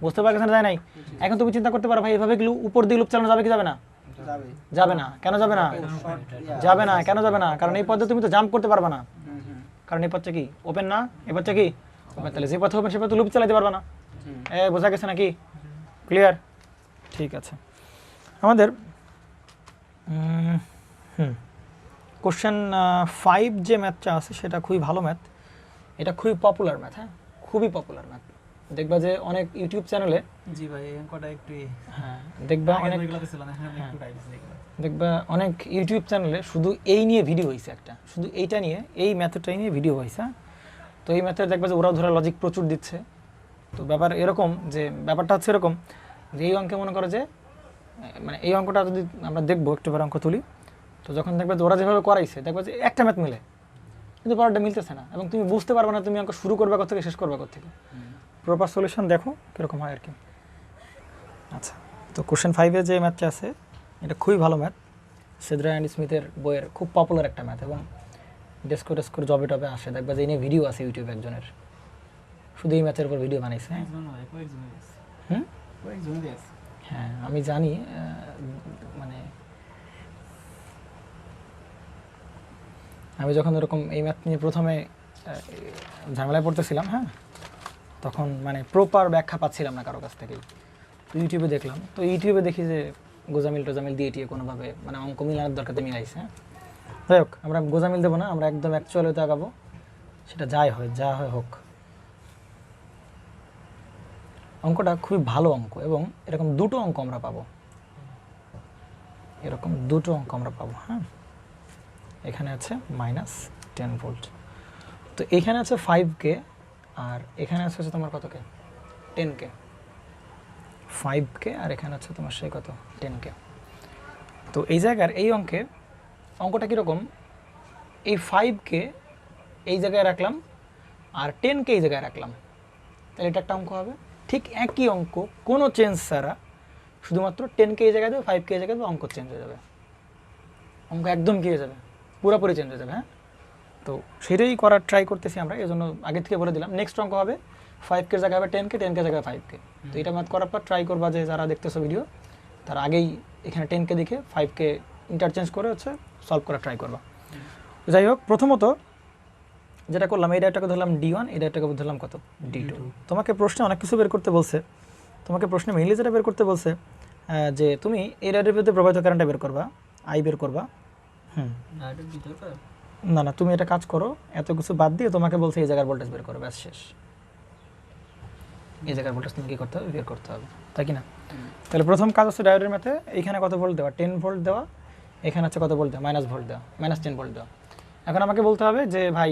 বুঝতে পারার কাছে যায় নাই। এখন তুমি চিন্তা করতে পারো ভাই এভাবে উপর দিকে লুপ চালানো যাবে কি যাবে না, যাবে না। কেন যাবে না, যাবে না, কেন যাবে না, কারণ এই পথে তুমি তো জাম্প করতে পারবে না। কারণ এই পথটা কি ওপেন না, এই পথটা কি ওপেন। তাহলে যে পথে ওপেন সে পথে লুপ চালাতে পারবে না। বোঝা গেছে নাকি, ক্লিয়ার। ঠিক আছে, আমাদের কোশ্চেন 5 যে ম্যাথটা আছে সেটা খুবই ভালো ম্যাথ। এটা খুবই পপুলার ম্যাথ, হ্যাঁ খুবই পপুলার ম্যাথ। দেখবা যে অনেক ইউটিউব চ্যানেলে, জি ভাই এই অঙ্কটা একটু হ্যাঁ দেখবা অনেক, রেগুলার ছিল না, এখন একটু টাইম আছে দেখবা। দেখবা অনেক ইউটিউব চ্যানেলে শুধু এই নিয়ে ভিডিও হয়েছে, একটা শুধু এইটা নিয়ে, এই ম্যাথডটাই নিয়ে ভিডিও হয়েছে। তো এই ম্যাথে দেখবা যে ওরাও ধরা লজিক প্রচুর দিচ্ছে। তো ব্যাপার এরকম যে, ব্যাপারটা হচ্ছে এরকম যে এই অঙ্কে মনে করো যে, মানে এই অঙ্কটা যদি আমরা দেখবো একটু পরে অঙ্ক তুলি, তো যখন দেখবে যে ওরা যেভাবে করাইছে দেখবে যে একটা ম্যাথ মিলে, কিন্তু পরেরটা মিলতেছে না, এবং তুমি বুঝতে পারবে না তুমি অঙ্ক শুরু করবে কোথা থেকে শেষ করবে কোথা থেকে। প্রপার সলিউশন দেখো কীরকম হয় আর কি। আচ্ছা, তো কোশ্চেন 5-এ যে ম্যাথটা আছে এটা খুবই ভালো ম্যাথ, সেদ্রা অ্যান্ড স্মিথের বইয়ের খুব পপুলার একটা ম্যাথ, এবং ডেস্কো জবে টবে আসে। দেখবা যে এই নিয়ে ভিডিও আছে ইউটিউবে একজনের, শুধু এই ম্যাথের উপর ভিডিও বানাইছে। হ্যাঁ আমি জানি, মানে আমি যখন এরকম এই ম্যাথ নিয়ে প্রথমে ঝামেলায় পড়তেছিলাম, হ্যাঁ তখন মানে প্রপার ব্যাখ্যা পাচ্ছিলাম না কারো কাছ থেকেই। ইউটিউবে দেখলাম, তো ইউটিউবে দেখি যে গোজামিল টোজামিল দিয়ে টিয়ে কোনোভাবে মানে অঙ্ক মিলানোর দরকার মিলাইছে। হ্যাঁ যাই হোক, আমরা গোজামিল দেবো না, আমরা একদম অ্যাকচুয়ালিতে আগাবো, সেটা যাই হয় যা হয় হোক। অঙ্কটা খুবই ভালো অঙ্ক, এবং এরকম দুটো অঙ্ক আমরা পাবো, এরকম দুটো অঙ্ক আমরা পাবো। হ্যাঁ এখানে আছে -10 ভোল্ট, তো এখানে আছে 5K, আর এখানে আছে তোমার কতকে, 10K। 5K আর এখানে আছে তোমার সেই কত, 10K। তো এই জায়গার এই অঙ্কে, অঙ্কটা কীরকম, এই 5K এই জায়গায় রাখলাম আর 10K এই জায়গায় রাখলাম, তাহলে এটা একটা অঙ্ক হবে। ঠিক একই অঙ্ক, কোনো চেঞ্জ ছাড়া, শুধুমাত্র 10K এই জায়গায় দেবে, 5K এই জায়গায় দেবে, অঙ্ক চেঞ্জ হয়ে যাবে, অঙ্ক একদম কী হয়ে যাবে, পুরোপুরি চেঞ্জ হয়ে যাবে। হ্যাঁ তো সেটাই করার ট্রাই করতেছি আমরা, এই জন্য আগে থেকে বলে দিলাম। নেক্সট অঙ্ক হবে 5K জায়গায় হবে 10K, 10K জায়গায় 5K। তো এটা ম্যাথ করার পর ট্রাই করবা যে যারা দেখতেছো ভিডিও, তারা আগেই এখানে 10K দেখে 5K ইন্টারচেঞ্জ করে হচ্ছে সলভ করার ট্রাই করবা। যাই হোক, প্রথমত যেটা করলাম, এই ডাটাকে ধরলাম D1, এই ডাটাকে ধরলাম কত, D2। তোমাকে প্রশ্নে অনেক কিছু বের করতে বলছে, তোমাকে প্রশ্নে মেইনলি যেটা বের করতে বলছে যে তুমি এই ডাটার ভিতরে প্রবাহিত কারেন্টটা বের করবা, I বের করবা। না না, তুমি এটা কাজ করো, এত কিছু বাদ দিয়ে তোমাকে বলছে এই জায়গার ভোল্টেজ বের করো, ব্যাস শেষ। এই জায়গার ভোল্টেজ তুমি কী করতে হবে, বের করতে হবে, তাই কি না। তাহলে প্রথম কাজ হচ্ছে ডায়োডের মধ্যে এইখানে কত ভোল্ট দেওয়া, 10 ভোল্ট দেওয়া, এখানে হচ্ছে কত ভোল্ট দেওয়া, -10 ভোল্ট দেওয়া, -10 ভোল্ট দেওয়া। এখন আমাকে বলতে হবে যে ভাই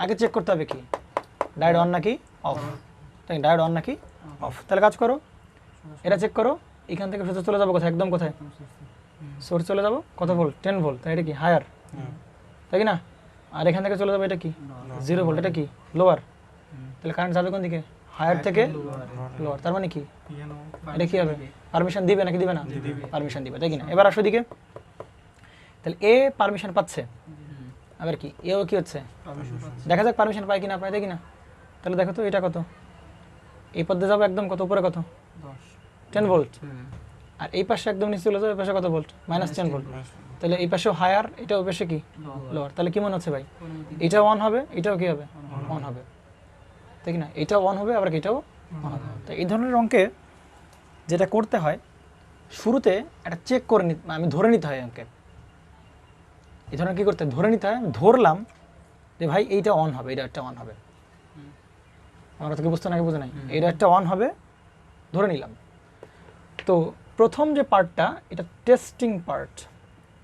আগে চেক করতে হবে কি, ডায়োড অন নাকি অফ, তাই ডায়োড অন নাকি অফ। তাহলে কাজ করো, এটা চেক করো, এখান থেকে সোজা চলে যাবো কোথায়, একদম কোথায়, সোর্স চলে যাবো, কত ভোল্ট, 10 ভোল্ট, তাই এটা কি হায়ার, তাই কি না। আর এখান থেকে চলে যাবে এটা কি 0 ভোল্ট, এটা কি লোয়ার, তাহলে কারেন্ট যাবে কোন দিকে হায়ার থেকে লোয়ার, তার মানে কি এটা কি হবে পারমিশন দিবে নাকি দিবে না, পারমিশন দিবে, তাই কি না। এবার আসো দিকে, তাহলে এ পারমিশন পাচ্ছে, আবার কি এও কি হচ্ছে, দেখা যাক পারমিশন পায় কিনা পায়, তাই কি না। তাহলে দেখো তো এটা কত, এই পথে যাবে একদম কত উপরে কত 10 ভোল্ট, আর এই পাশে একদম নিচে চলে যাবে, এই পাশে কত ভোল্ট -10 ভোল্ট, তাহলে এই পাশেও হায়ার এটা ওই পাশে কি লোয়ার, তাহলে কি মনে হচ্ছে ভাই এটা অন হবে এটাও কি হবে অন হবে, তাই কি না, এটাও অন হবে আবার এটাও অন হবে। তো এই ধরনের অঙ্কে যেটা করতে হয় শুরুতে একটা চেক করে আমি ধরে নিতে হয় অঙ্কে, এই ধরনের কী করতে হয় ধরে নিতে হয়, আমি ধরলাম যে ভাই এইটা অন হবে এটা একটা অন হবে, আমার তোকে বুঝতে নাকি বুঝে নাই, এইটা একটা অন হবে ধরে নিলাম। তো প্রথম যে পার্টটা এটা টেস্টিং পার্ট,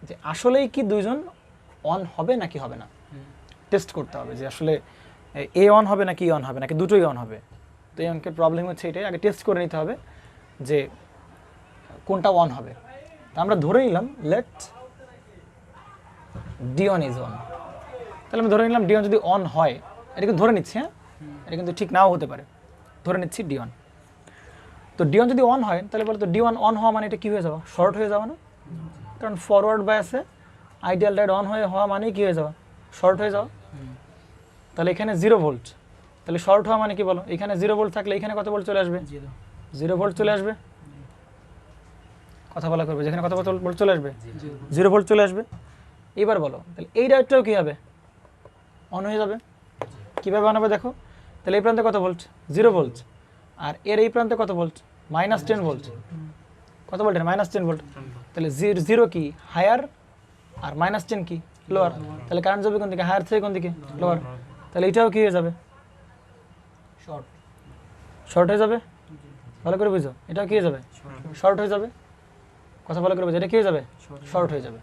যে আসলেই কি দুইজন অন হবে নাকি হবে না, টেস্ট করতে হবে যে আসলে এ অন হবে নাকি অন হবে নাকি দুটোই অন হবে। তো এই অঙ্কের প্রবলেম হচ্ছে এটাই, আগে টেস্ট করে নিতে হবে যে কোনটা অন হবে। তো আমরা ধরে নিলাম লেট D1 ইজ অন, তাহলে আমি ধরে নিলাম D1 যদি অন হয়, এটা কিন্তু ধরে নিচ্ছি, হ্যাঁ এটা কিন্তু ঠিক নাও হতে পারে, ধরে নিচ্ছি D1। তো D1 যদি অন হয় তাহলে বলো তো D1 অন হওয়া মানে এটা কী হয়ে যাওয়া, শর্ট হয়ে যাওয়া না, কারণ ফরওয়ার্ড বায়াসে আইডিয়াল ডায়োড অন হওয়া মানে কি হয়ে যাওয়া, শর্ট হয়ে যাওয়া। তাহলে এখানে 0 ভোল্ট, তাহলে শর্ট হওয়া মানে কি বলো, এখানে 0 ভোল্ট থাকলে এখানে কত ভোল্ট চলে আসবে 0 ভোল্ট চলে আসবে, কথা বলা করবে যেখানে কত ভোল্ট চলে আসবে 0 ভোল্ট চলে আসবে। এবার বলো তাহলে এই ডায়োডটাও কী হবে অন হয়ে যাবে, কীভাবে অন হবে দেখো, তাহলে এই প্রান্তে কত ভোল্ট 0 ভোল্ট, আর এর এই প্রান্তে কত ভোল্ট -10 ভোল্ট, কত ভোল্টের -10 ভোল্ট, তাহলে 0 কি হায়ার আর -10 কি লোয়ার, তাহলে কারেন্ট যাবে কোন দিকে হায়ার থেকে কোন দিকে লোয়ার, তাহলে এটাও কি হয়ে যাবে শর্ট হয়ে যাবে, ভালো করে বুঝো এটাও কি হয়ে যাবে শর্ট হয়ে যাবে, কথা ভালো করে বুঝো এটা কি হয়ে যাবে শর্ট হয়ে যাবে।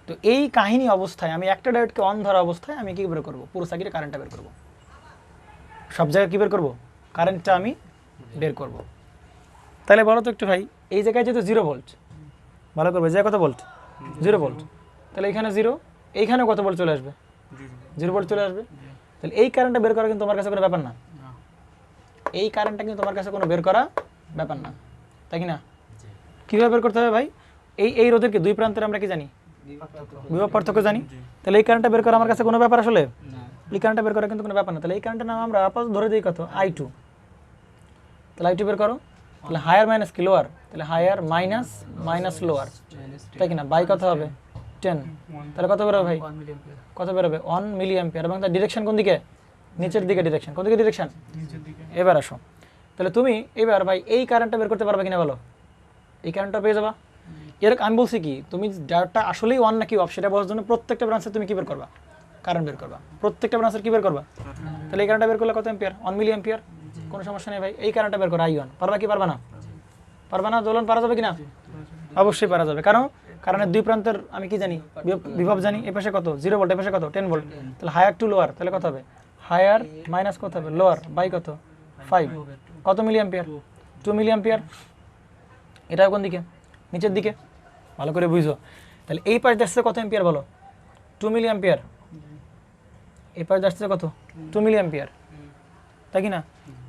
তো এই কাহিনী অবস্থায় আমি একটা ডায়োডকে অন ধরা অবস্থায় আমি কী বের করবো, পুরো সার্কিটে কারেন্টটা বের করবো, সব জায়গায় কী বের করবো কারেন্টটা আমি বের করব। তাহলে বলো তো একটু ভাই এই জায়গায় যেহেতু 0 ভোল্ট, ভালো করবে যে কত ভোল্ট 0 ভোল্ট, তাহলে এখানে 0, এইখানেও কত ভোল্ট চলে আসবে 0 ভোল্ট চলে আসবে, তাহলে এই কারেন্টটা বের করা কিন্তু তোমার কাছে কোনো ব্যাপার না, এই কারেন্টটা কিন্তু তোমার কাছে কোনো বের করা ব্যাপার না, তাই কি না। কীভাবে বের করতে হবে ভাই, এই রোধের কি দুই প্রান্তের আমরা কি জানি বিভব পার্থক্য জানি, তাহলে এই কারেন্টটা বের করা আমার কাছে কোনো ব্যাপার আসলে, এই কারেন্টটা বের করা কিন্তু কোনো ব্যাপার না, তাহলে এই কারেন্টের নাম আমরা আপাতত ধরে দিই কত I2, তাহলে I2 বের করো, তাহলে হায়ার মাইনাস কি লোয়ার, তাহলে হায়ার মাইনাস লোয়ার, তাই কি না, বাই কত হবে 10, তাহলে কত বেরোবে ভাই কত বেরোবে 1 মিলি অ্যাম্পিয়ার, এবং তার ডিরেকশন কোন দিকে নিচের দিকে, ডিরেকশন কোন দিকে ডিরেকশন। এবার আসো তাহলে তুমি এবার ভাই এই কারেন্টটা বের করতে পারবে কিনা বলো, এই কারেন্টটা পেয়ে যাবা। এরকম আমি বলছি কি তুমি ডায়োডটা আসলেই অন নাকি অফ সেটা বোঝার জন্য প্রত্যেকটা ব্রাঞ্চে তুমি কি বের করবা কারেন্ট বের করবা, প্রত্যেকটা ব্রাঞ্চের কি বের করবা, তাহলে এই কারেন্টটা বের করলে কত অ্যাম্পিয়ার 1 মিলি অ্যাম্পিয়ার, কোনো সমস্যা নেই ভাই, এই কারেন্টটা বের করো I1, পারবা কি পারবা না, পারবা না দোলন পারা যাবে কিনা, অবশ্যই পারা যাবে, কারণ দুই প্রান্তের আমি কি জানি বিভব জানি, এই পাশে কত 0 ভোল্ট, এই পাশে কত 10 ভোল্ট, তাহলে হায়ার টু লোয়ার, তাহলে কত হবে হায়ার মাইনাস কত হবে লোয়ার বাই কত 5, কত মিলি অ্যাম্পিয়ার 2 মিলি অ্যাম্পিয়ার, এটা কোন দিকে নিচের দিকে, ভালো করে বুঝো। তাহলে এই পাশ আসছে কত অ্যাম্পিয়ার বলো 2 মিলি অ্যাম্পিয়ার, এই পাশ আসছে কত 2 মিলি অ্যাম্পিয়ার, তাই কি না।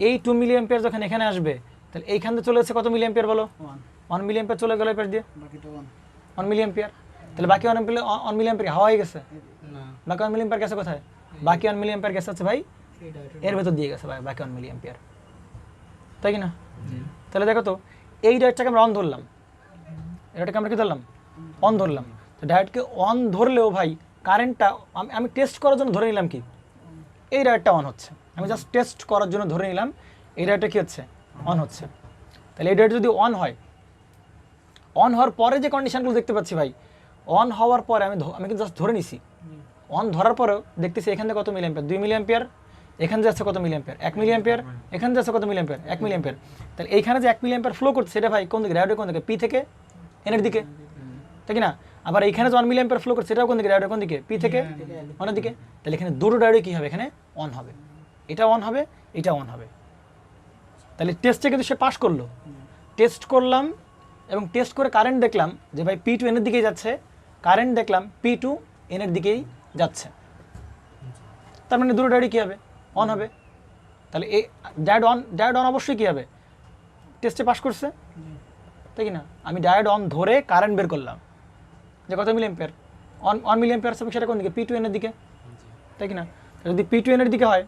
এই 2 মিলি অ্যাম্পিয়ার যখন এখানে আসবে তাহলে এইখান থেকে চলে এসেছে কত মিলি অ্যাম্পিয়ার বলো 1 মিলি অ্যাম্পিয়ার চলে গেল এই পাশ দিয়ে 1 মিলি অ্যাম্পিয়ার, তাহলে বাকি 1 মিলি অ্যাম্পিয়ার হাওয়া হয়ে গেছে, বাকি 1 মিলি অ্যাম্পিয়ার গেছে কোথায়, বাকি 1 মিলি অ্যাম্পিয়ার গেছে হচ্ছে ভাই এর ভেতর দিয়ে গেছে ভাই বাকি 1 মিলি অ্যাম্পিয়ার, তাই কি না। তাহলে দেখো তো এই ডায়োডটাকে আমরা অন ধরলাম, এটাকে আমরা কি ধরলাম অন ধরলাম, তো ডায়োডকে অন ধরলেও ভাই কারেন্টটা আমি টেস্ট করার জন্য ধরে নিলাম কি এই ডায়োডটা অন হচ্ছে, আমি জাস্ট টেস্ট করার জন্য ধরে নিলাম এই ডায়োডটা কি হচ্ছে অন হচ্ছে। তাহলে এই ডায়োড যদি অন হয়, অন হওয়ার পরে যে কন্ডিশনগুলো দেখতে পাচ্ছি ভাই, অন হওয়ার পরে আমি কিন্তু জাস্ট ধরে নিছি, অন ধরার পরেও দেখতেছি এখান থেকে কত মিলি অ্যাম্পিয়ার 2 মিলি অ্যাম্পিয়ার, এখানে যাচ্ছে কত মিলি অ্যাম্পিয়ার 1 মিলি অ্যাম্পিয়ার, এখানে যাচ্ছে কত মিলি অ্যাম্পিয়ার 1 মিলি অ্যাম্পিয়ার, তাহলে এইখানে যে 1 মিলি অ্যাম্পিয়ার ফ্লো করছে সেটা ভাই কোন দিকে ডায়োডের কোন দিকে P থেকে N এর দিকে, তাই কি না। আবার এইখানে যে 1 মিলি অ্যাম্পিয়ার ফ্লো করছে সেটাও কোন দিকে ডায়োডের কোন দিকে P থেকে N এর দিকে, তাহলে এখানে দুটো ডায়োডে কি হবে এখানে অন হবে, এটা অন হবে এটা অন হবে। তাহলে টেস্টে কিন্তু সে পাস করলো, টেস্ট করলাম এবং টেস্ট করে কারেন্ট দেখলাম যে ভাই P টু N এর দিকেই যাচ্ছে, কারেন্ট দেখলাম P টু N এর দিকেই যাচ্ছে, তার মানে দুটো ডায়োডই কী হবে, অন হবে। তাহলে এই ডায়োড অন অবশ্যই কী হবে, টেস্টে পাস করছে, তাই কি না? আমি ডায়োড অন ধরে কারেন্ট বের করলাম যে কত মিলি অ্যাম্পিয়ার, 1 মিলি অ্যাম্পিয়ার হবে, সেটা কোন দিকে, P2N এর দিকে, তাই কি না? যদি P2N এর দিকে হয়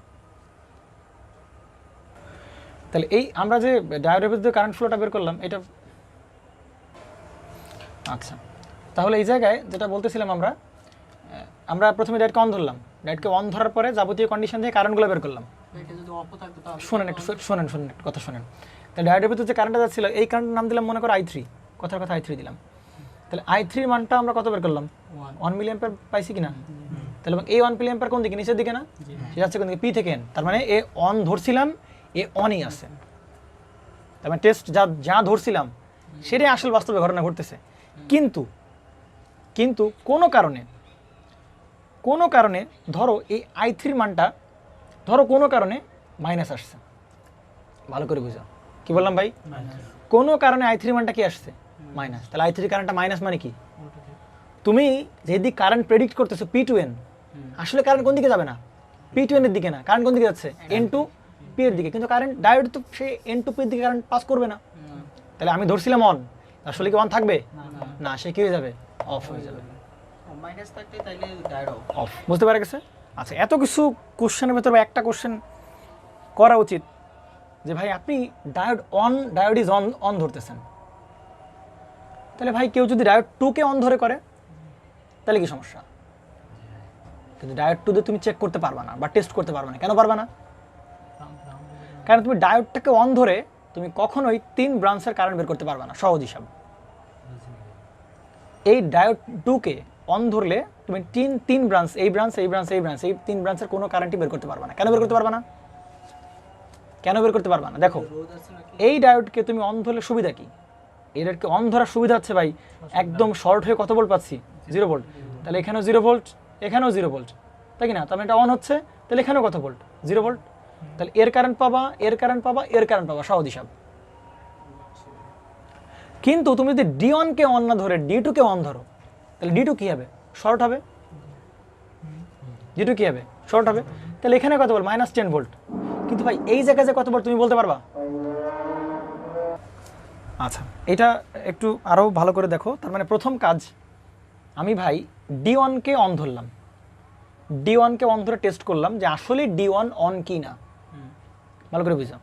তাহলে এই আমরা যে ডায়োডের ভিতরে কারেন্ট ফ্লোটা বের করলাম এটা। আচ্ছা, তাহলে এই জায়গায় যেটা বলতেছিলাম আমরা প্রথমে ডায়োডকে অন ধরলাম, ডায়োডকে অন ধরার পরে যাবতীয় কন্ডিশন দিয়ে কারেন্টগুলো বের করলাম। এটা যদি অফ থাকতো তাহলে শোনেন একটু, শোনেন একটু কথা শোনেন। তাহলে ডায়োডের ভিতরে যে কারেন্টটা যাচ্ছিল এই কারেন্টের নাম দিলাম মনে করো I3, কথার কথা I3 দিলাম। তাহলে I3 মানটা আমরা কত বের করলাম, 1 মিলি অ্যাম্পিয়ার পাইছি কিনা? তাহলে এই 1 মিলি অ্যাম্পিয়ার কোন দিকে, নিচের দিকে না? সে যাচ্ছে কোন দিকে, P থেকে N। তার মানে এ অন ধরছিলাম, এ অনই আছে। তার মানে টেস্ট যা ধরছিলাম সেটাই আসল বাস্তবে ঘটনা ঘটতেছে। কিন্তু কোনো কারণে ধরো এই I3 মানটা ধরো কোনো কারণে মাইনাস আসছে, ভালো করে বুঝো কি বললাম ভাই, কোনো কারণে I3 মানটা কি আসছে, মাইনাস। তাহলে I3 কারেন্টটা মাইনাস মানে কি, তুমি যেদিক কারেন্ট প্রেডিক্ট করতেছো P2N, আসলে কারেন্ট কোন দিকে যাবে না, P2N এর দিকে না, কারেন্ট কোন দিকে যাচ্ছে, N2 P এর দিকে। কিন্তু কারেন্ট ডায়োড তো সে N2 P এর দিকে কারেন্ট পাস করবে না। তাহলে আমি ধরছিলাম অন, আসলে কি অন থাকবে না, সে কি হয়ে যাবে, অফ হয়ে যাবে, মাইনাস থাকলে তাইলে ডায়োড অফ। বুঝতে পারা গেছে? আচ্ছা, এত কিছু কোশ্চেনের ভেতরে একটা কোশ্চেন করা উচিত যে ভাই আপনি ডায়োড ইজ অন ধরতেছেন, তাহলে ভাই কেউ যদি ডায়োড 2কে অন ধরে করে তাহলে কি সমস্যা? কিন্তু ডায়োড 2 দিয়ে তুমি চেক করতে পারবা না বা টেস্ট করতে পারবা না। কেন পারবা না? কারণ তুমি ডায়োডটাকে অন ধরে তুমি কখনোই 3 ব্রাঞ্চের কারেন্ট বের করতে পারবা না, সহজ হিসাব। এই ডায়োড 2কে অন ধরলে তুমি তিন ব্রাঞ্চ, এই 3 ব্রাঞ্চের কোনো কারেন্টই বের করতে পারবা না। কেন বের করতে পারবা না? দেখো, এই ডায়োডকে তুমি অন ধরলে সুবিধা কি, এই ডায়োডকে অন ধরার সুবিধা হচ্ছে ভাই একদম শর্ট হয়ে কত ভোল্ট পাচ্ছি, 0 ভোল্ট। তাহলে এখানেও 0 ভোল্ট, এখানেও 0 ভোল্ট, তাই কি না? তাহলে এটা অন হচ্ছে, তাহলে এখানেও কত ভোল্ট, 0 ভোল্ট। তাহলে এর কারেন্ট পাবা, সহজ হিসাব। কিন্তু তুমি যদি D1কে অন না ধরে D2কে অন ধরো তাহলে D2 কি হবে, শর্ট হবে। তাহলে এখানে কত ভোল্ট, -10 ভোল্ট। কিন্তু ভাই এই জায়গায় যে কত ভোল্ট তুমি বলতে পারবা? আচ্ছা, এটা একটু আরও ভালো করে দেখো। তার মানে প্রথম কাজ, আমি ভাই D1কে অন ধরলাম, D1কে অন ধরে টেস্ট করলাম যে আসলে D1 অন কি না, ভালো করে বুঝলাম।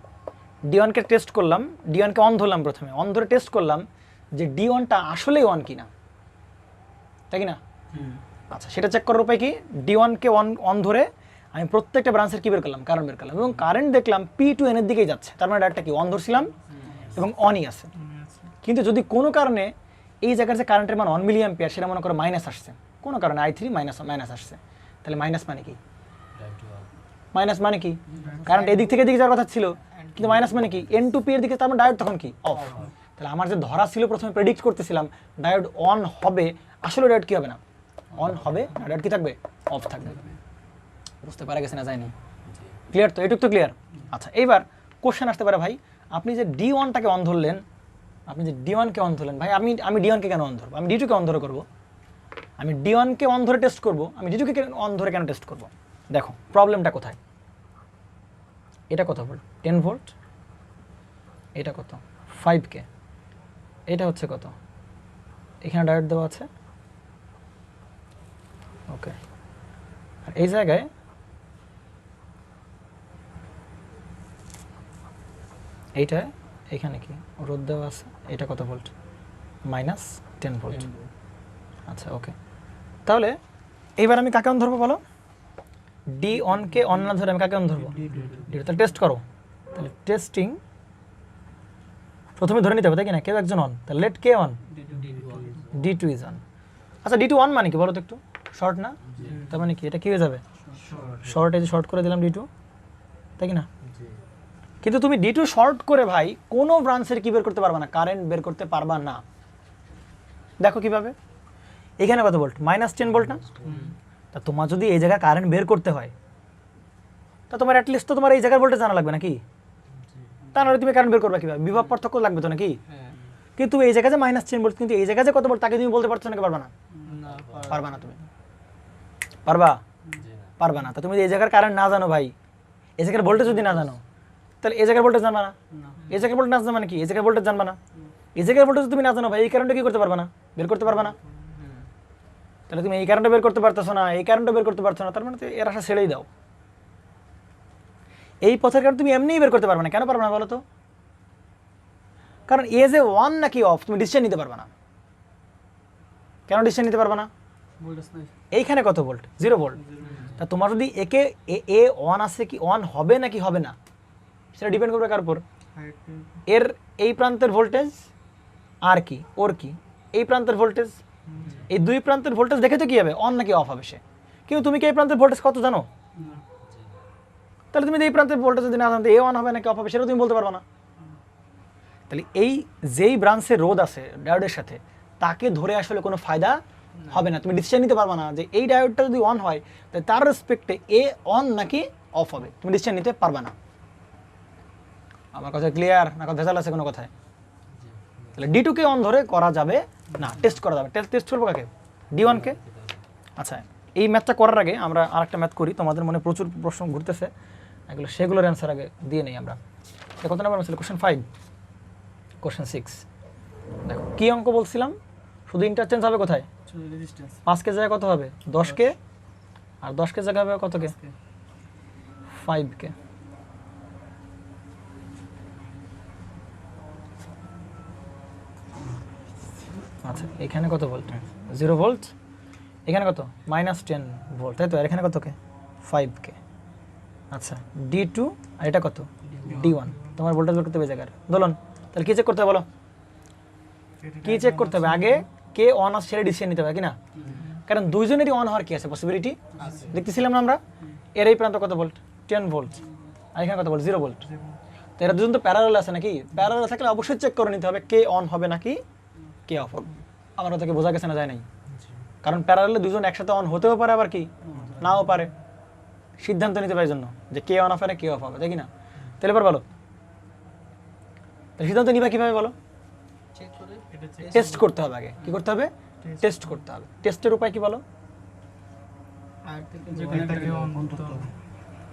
D1কে টেস্ট করলাম, D1কে অন ধরলাম, প্রথমে অন ধরে টেস্ট করলাম যে D1টা আসলেই অন কিনা, তাই কি না? আচ্ছা, সেটা চেক করার উপায় কি, D1কে অন ধরে আমি প্রত্যেকটা ব্রাঞ্চের কি বের করলাম, কারেন্ট বের করলাম, এবং কারেন্ট দেখলাম P2N এর দিকেই যাচ্ছে। তার মানে ডায়োডটা কি অন ধরছিলাম এবং অনই আছে। কিন্তু যদি কোনো কারণে এই জায়গার যে কারেন্টের মান 1 মিলি অ্যাম্পিয়ার সেটা মনে করো মাইনাস আসছে, কোনো কারণে I3 মাইনাস আসছে, তাহলে মাইনাস মানে কি, কারেন্ট এদিক থেকে এদিকে যাওয়ার কথা ছিল, কিন্তু মাইনাস মানে কি, N2 P এর দিকে, তার মানে ডায়োড তখন কি, অফ। তাহলে আমার যে ধরা ছিল, প্রথমে প্রেডিক্ট করতেছিলাম ডায়োড অন হবে, আসলে ডায়োড কি হবে না, অন হবে না, ডায়োড কি থাকবে, অফ থাকবে। বুঝতে পারা গেছে না, যায়নি? ক্লিয়ার তো, এটুক তো ক্লিয়ার। আচ্ছা, এইবার কোশ্চেন আসতে পারে, ভাই আপনি যে D1টাকে অন ধরলেন, ভাই আমি D1কে কেন অন ধরবো, আমি D2কে অন ধরে করবো, আমি D1কে অন ধরে টেস্ট করবো, আমি D2কে অন ধরে কেন টেস্ট করবো? দেখো প্রবলেমটা কোথায়, এটা কত ভোল্ট, 10 ভোল্ট, এটা কত 5K, এটা হচ্ছে কত, এখানে ডায়োড দেওয়া আছে, ওকে। আর এই জায়গায় এইটা, এখানে কি রোধ দেওয়া আছে, এটা কত ভোল্ট, -10 ভোল্ট। আচ্ছা, ওকে। তাহলে এইবার আমি কাকে অন ধরবো বলো, D1কে অন না ধরে আমি কাকে অন ধরবো, D2। তাহলে টেস্ট করো, তাহলে টেস্টিং প্রথমে ধরে নিতে হবে, তাই কি না, কেউ একজন অন, তাহলে let k on, D2 is on. আচ্ছা, D2 অন মানে কি বলো তো একটু, শর্ট না? তার মানে কি, এটা কি হয়ে যাবে, শর্ট, এই যে শর্ট করে দিলাম D2, তাই কি না? কিন্তু তুমি D2 শর্ট করে ভাই কোনো ব্রাঞ্চের কি বের করতে পারবা না, কারেন্ট বের করতে পারবা না। দেখো কিভাবে, এখানে কত ভোল্ট, -10 ভোল্ট না? তা তোমার যদি এই জায়গায় কারেন্ট বের করতে হয় তা তোমার অ্যাটলিস্ট তো তোমার এই জায়গার ভোল্টেজ জানা লাগবে নাকি, তা নাহলে তুমি কারেন্ট বের করবে কিভাবে, বিভব পার্থক্য লাগবে তো নাকি? কিন্তু এই জায়গায় যে -10 ভোল্ট, কিন্তু এই জায়গায় যে কত ভোল্ট তাকে তুমি বলতে পারছো নাকি, পারবা না? পারবা না। তুমি পারবা? পারবে না। তো তুমি যদি এই জায়গার কারেন্ট না জানো ভাই, এই জায়গার ভোল্টেজ যদি না জানো, তাহলে এই জায়গার ভোল্টেজ জানবা না। এই জায়গার ভোল্টেজ না জানা মানে কি, এই জায়গার ভোল্টেজ জানবা না। এই জায়গার ভোল্টেজ তুমি না জানো ভাই, এই কারেন্টটা কি করতে পারবে না, বের করতে পারবে না। তাহলে তুমি এই কারেন্টটা বের করতে পারতেছো না, এই কারেন্টটা বের করতে পারছো না, তার মানে তো এর আশা ছেড়েই দাও। এই পথের কারণে তুমি এমনিই বের করতে পারবে না। কেন পারবে না বলো তো? কারণ এ যে অন নাকি অফ তুমি ডিসিশন নিতে পারবে না। কেন ডিসিশন নিতে পারবে না? ভোল্টেজ নাই। এইখানে কত ভোল্ট? 0 ভোল্ট। তা তোমার যদি একে এ অন আছে কি অন হবে নাকি হবে না, সেটা ডিপেন্ড করবে কার উপর? এর এই প্রান্তের ভোল্টেজ আর কি ওর কি এই প্রান্তের ভোল্টেজ, এই দুই প্রান্তের ভোল্টেজ দেখে তো কি হবে অন নাকি অফ হবে সে। কিন্তু তুমি কি এই প্রান্তের ভোল্টেজ কত জানো? তাহলে তুমি এই প্রান্তের ভোল্টেজ যদি না জানো এ অন হবে নাকি অফ হবে সেটা তুমি বলতে পারবে না। তাহলে এই যেই ব্রাঞ্চের রোধ আছে ডায়োডের সাথে, তাকে ধরে আসলে কোনো ফায়দা হবে না। তুমি ডিসিশন নিতে পারবে না যে এই ডায়োডটা যদি অন হয় তাহলে তার রেসপেক্টে এ অন নাকি অফ হবে, তুমি ডিসিশন নিতে পারবে না। আমার কথা ক্লিয়ার না? কথা ভেজাল আছে কোনো কথায়? তাহলে D2 কে অন ধরে করা যাবে না, টেস্ট করা যাবে। টেস্ট করবো কাকে? D1 কে। আচ্ছা, এই ম্যাথটা করার আগে আমরা আরেকটা ম্যাথ করি। তোমাদের মনে প্রচুর প্রশ্ন ঘুরতেছে, এগুলো সেগুলোর অ্যান্সার আগে দিয়ে নেই আমরা। কত নাম্বার ছিল? Question 5, question 6। দেখো কি অঙ্ক বলছিলাম, শুধু ইন্টারচেঞ্জ হবে কোথায়? রেজিস্ট্যান্স 5 কে জায়গায় কত হবে? 10 কে, আর 10 কে জায়গায় হবে কত কে? 5 কে। আচ্ছা, এখানে কত ভোল্ট? 0 ভোল্ট। এখানে কত? -10 ভোল্ট, তাই তো? আর এখানে কত কে? 5 কে। আচ্ছা, D2 আর এটা কত? D1। তোমার ভোল্টেজ বের করতে হবে জায়গার দোলন। তাহলে কি চেক করতে হবে বলো? কি চেক করতে হবে? আগে কে অন আছে সেটা ডিসিশন নিতে হবে কি না? কারণ দুইজনেরই অন হওয়ার কি আছে পসিবিলিটি দেখতেছিলাম না আমরা। এর এই প্রান্ত কত ভোল্ট? 10 ভোল্ট। আর এখানে কত ভোল্ট? 0 ভোল্ট। তো এরা দুজন তো প্যারালাল আছে নাকি? প্যারালাল থাকলে অবশ্যই চেক করে নিতে হবে কে অন হবে নাকি কে অফ হবে। আমার ওটাকে বোঝা গেছে না? যায় নাই? কারণ প্যারালালে দুজন একসাথে অন হতেও পারে, আবার কি নাও পারে। সিদ্ধান্ত নিতে পারে জন্য যে কে অন অফ হবে কে অফ হবে, তাই কি না? তাহলে এবার বলো, তাহলে সিদ্ধান্ত নিবা কিভাবে বলো? চেক করে টেস্ট করতে হবে। আগে কি করতে হবে? টেস্ট করতে হবে। টেস্টের উপায় কি বলো? আর থেকে যেখানে অন করতে হবে।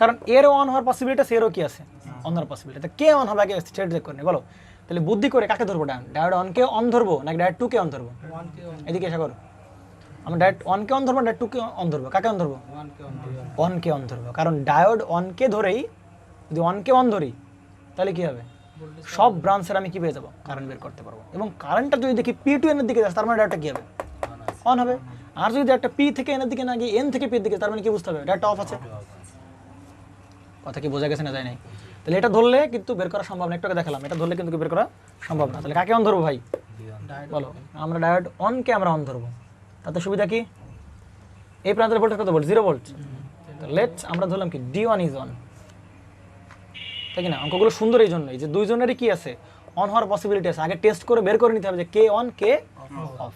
কারণ এর অন হওয়ার পসিবিলিটি আছে, এরও কি আছে অন হওয়ার পসিবিলিটি। তা কে অন হবে আগে স্টেট চেক করে নি বলো। তাহলে বুদ্ধি করে কাকে ধরবো? ডায়োড অনকে অন ধরবো নাকি ডায়োড 2 কে অন ধরবো? 1 কে অন, এদিকে এসে করো। আমরা ডায়োড 1 কে অন ধরবো, ডায়োড 2 কে অন ধরবো? কাকে অন ধরবো? 1 কে অন, 1 কে অন ধরবো। কারণ ডায়োড 1 কে ধরেই, যদি 1 কে অন ধরি তাহলে কি হবে? সব ব্রাঞ্চের আমি কি পেয়ে যাবো? কারেন্ট বের করতে পারবো। এবং কারেন্টটা যদি দেখি P2 এর দিকে যাচ্ছে, তার মানে ডায়োডটা কি হবে? অন হবে। আর যদি একটা P থেকে N এর দিকে না গিয়ে N থেকে P এর দিকে, তার মানে কি বুঝতে হবে? ডায়োডটা অফ আছে। কথা কি বোঝা গেছে না? যায় নাই? তাহলে এটা ধরলে কিন্তু বের করা সম্ভব না। একটু আগে দেখালাম, এটা ধরলে কিন্তু বের করা সম্ভব না। তাহলে কাকে অন ধরবো ভাই বলো? আমরা ডায়োড অনকে আমরা অন ধরবো। তাতে সুবিধা কি? এই প্রান্তের ভোল্টেজ কত ভোল্ট? 0 ভোল্ট। তো লেটস আমরা ধরলাম কি D1 ইজ অন, তাই কি না? অঙ্কগুলো সুন্দর এই জন্যই যে দুইজনেরই কি আছে অন হওয়ার পসিবিলিটি আছে। আগে টেস্ট করে বের করে নিতে হবে যে কে অন কে অফ।